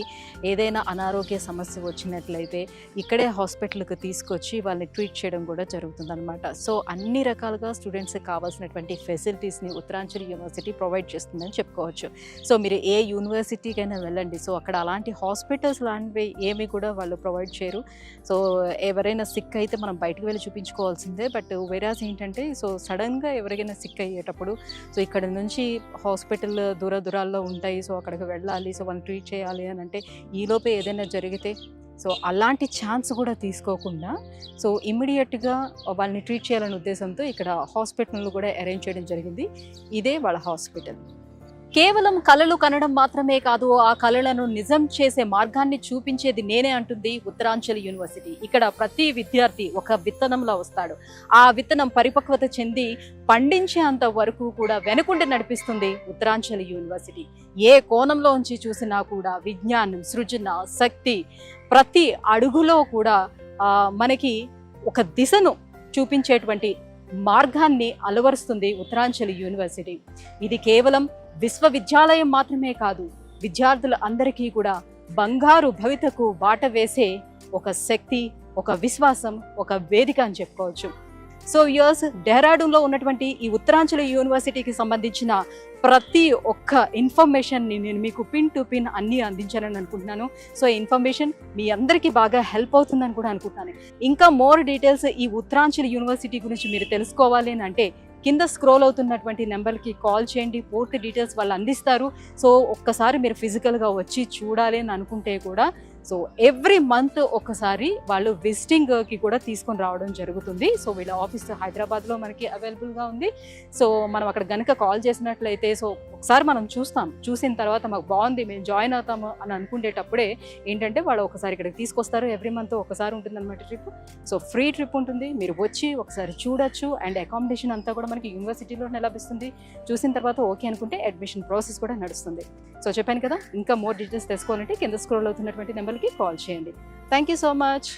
ఏదైనా అనారోగ్య సమస్య వచ్చినట్లయితే ఇక్కడే హాస్పిటల్కి తీసుకొచ్చి వాళ్ళని ట్రీట్ చేయడం కూడా జరుగుతుంది అనమాట. సో అన్ని రకాలుగా స్టూడెంట్స్కి కావాల్సినటువంటి ఫెసిలిటీస్ని ఉత్తరాంచల్ యూనివర్సిటీ ప్రొవైడ్ చేస్తుందని చెప్పుకోవచ్చు. సో మీరు ఏ యూనివర్సిటీకైనా వెళ్ళండి. సో అక్కడ అలాంటి హాస్పిటల్స్ లాంటివి ఏమి కూడా వాళ్ళు ప్రొవైడ్ చేయరు. సో ఎవరైనా సిక్ అయితే మనం బయటకు వెళ్ళి చూపించుకోవాల్సిందే. బట్ వేరాస్ ఏంటంటే సో సడన్గా ఎవరికైనా సిక్ అయ్యేటప్పుడు సో ఇక్కడ నుంచి హాస్పిటల్ దూరాల్లో ఉంటాయి. సో అక్కడికి వెళ్ళాలి, సో వాళ్ళని ట్రీట్ చేయాలి అని అంటే ఈలోపే ఏదైనా జరిగితే సో అలాంటి ఛాన్స్ కూడా తీసుకోకుండా సో ఇమ్మీడియట్గా వాళ్ళని ట్రీట్ చేయాలనే ఉద్దేశంతో ఇక్కడ హాస్పిటల్ను కూడా అరేంజ్ చేయడం జరిగింది. ఇదే వాళ్ళ హాస్పిటల్. కేవలం కళలు కనడం మాత్రమే కాదు, ఆ కళలను నిజం చేసే మార్గాన్ని చూపించేది నేనే అంటుంది ఉత్తరాంచల్ యూనివర్సిటీ. ఇక్కడ ప్రతి విద్యార్థి ఒక విత్తనంలో వస్తాడు. ఆ విత్తనం పరిపక్వత చెంది పండించేంత వరకు కూడా వెనుకుండి నడిపిస్తుంది ఉత్తరాంచల్ యూనివర్సిటీ. ఏ కోణంలో ఉంచి చూసినా కూడా విజ్ఞానం, సృజన, శక్తి ప్రతి అడుగులో కూడా మనకి ఒక దిశను చూపించేటువంటి మార్గాన్ని అలవరుస్తుంది ఉత్తరాంచల్ యూనివర్సిటీ. ఇది కేవలం విశ్వవిద్యాలయం మాత్రమే కాదు, విద్యార్థుల అందరికీ కూడా బంగారు భవితకు బాట వేసే ఒక శక్తి, ఒక విశ్వాసం, ఒక వేదిక అని చెప్పుకోవచ్చు. సో యూఎస్ డెహ్రాడూన్లో ఉన్నటువంటి ఈ ఉత్తరాంచల్ యూనివర్సిటీకి సంబంధించిన ప్రతి ఒక్క ఇన్ఫర్మేషన్ని నేను మీకు పిన్ టు పిన్ అన్నీ అందించాలని అనుకుంటున్నాను. సో ఈ ఇన్ఫర్మేషన్ మీ అందరికీ బాగా హెల్ప్ అవుతుందని కూడా అనుకుంటున్నాను. ఇంకా మోర్ డీటెయిల్స్ ఈ ఉత్తరాంచల్ యూనివర్సిటీ గురించి మీరు తెలుసుకోవాలి అని అంటే కింద స్క్రోల్ అవుతున్నటువంటి నెంబర్కి కాల్ చేయండి. పూర్తి డీటెయిల్స్ వాళ్ళు అందిస్తారు. సో ఒక్కసారి మీరు ఫిజికల్గా వచ్చి చూడాలి అని అనుకుంటే కూడా సో ఎవ్రీ మంత్ ఒకసారి వాళ్ళు విజిటింగ్కి కూడా తీసుకొని రావడం జరుగుతుంది. సో వీళ్ళ ఆఫీస్ హైదరాబాద్లో మనకి అవైలబుల్గా ఉంది. సో మనం అక్కడ కనుక కాల్ చేసినట్లయితే సో ఒకసారి మనం చూసిన తర్వాత మాకు బాగుంది, మేము జాయిన్ అవుతాము అని అనుకునేటప్పుడే ఏంటంటే వాళ్ళు ఒకసారి ఇక్కడికి తీసుకొస్తారు. ఎవ్రీ మంత్ ఒకసారి ఉంటుంది అనమాట ట్రిప్. సో ఫ్రీ ట్రిప్ ఉంటుంది, మీరు వచ్చి ఒకసారి చూడొచ్చు. అండ్ అకామిడేషన్ అంతా కూడా మనకి యూనివర్సిటీలోనే లభిస్తుంది. చూసిన తర్వాత ఓకే అనుకుంటే అడ్మిషన్ ప్రాసెస్ కూడా నడుస్తుంది. సో చెప్పాను కదా, ఇంకా మోర్ డీటెయిల్స్ తెలుసుకోవాలంటే కింద స్క్రోల్ అవుతున్నటువంటి నెంబర్కి కాల్ చేయండి. Thank you so much.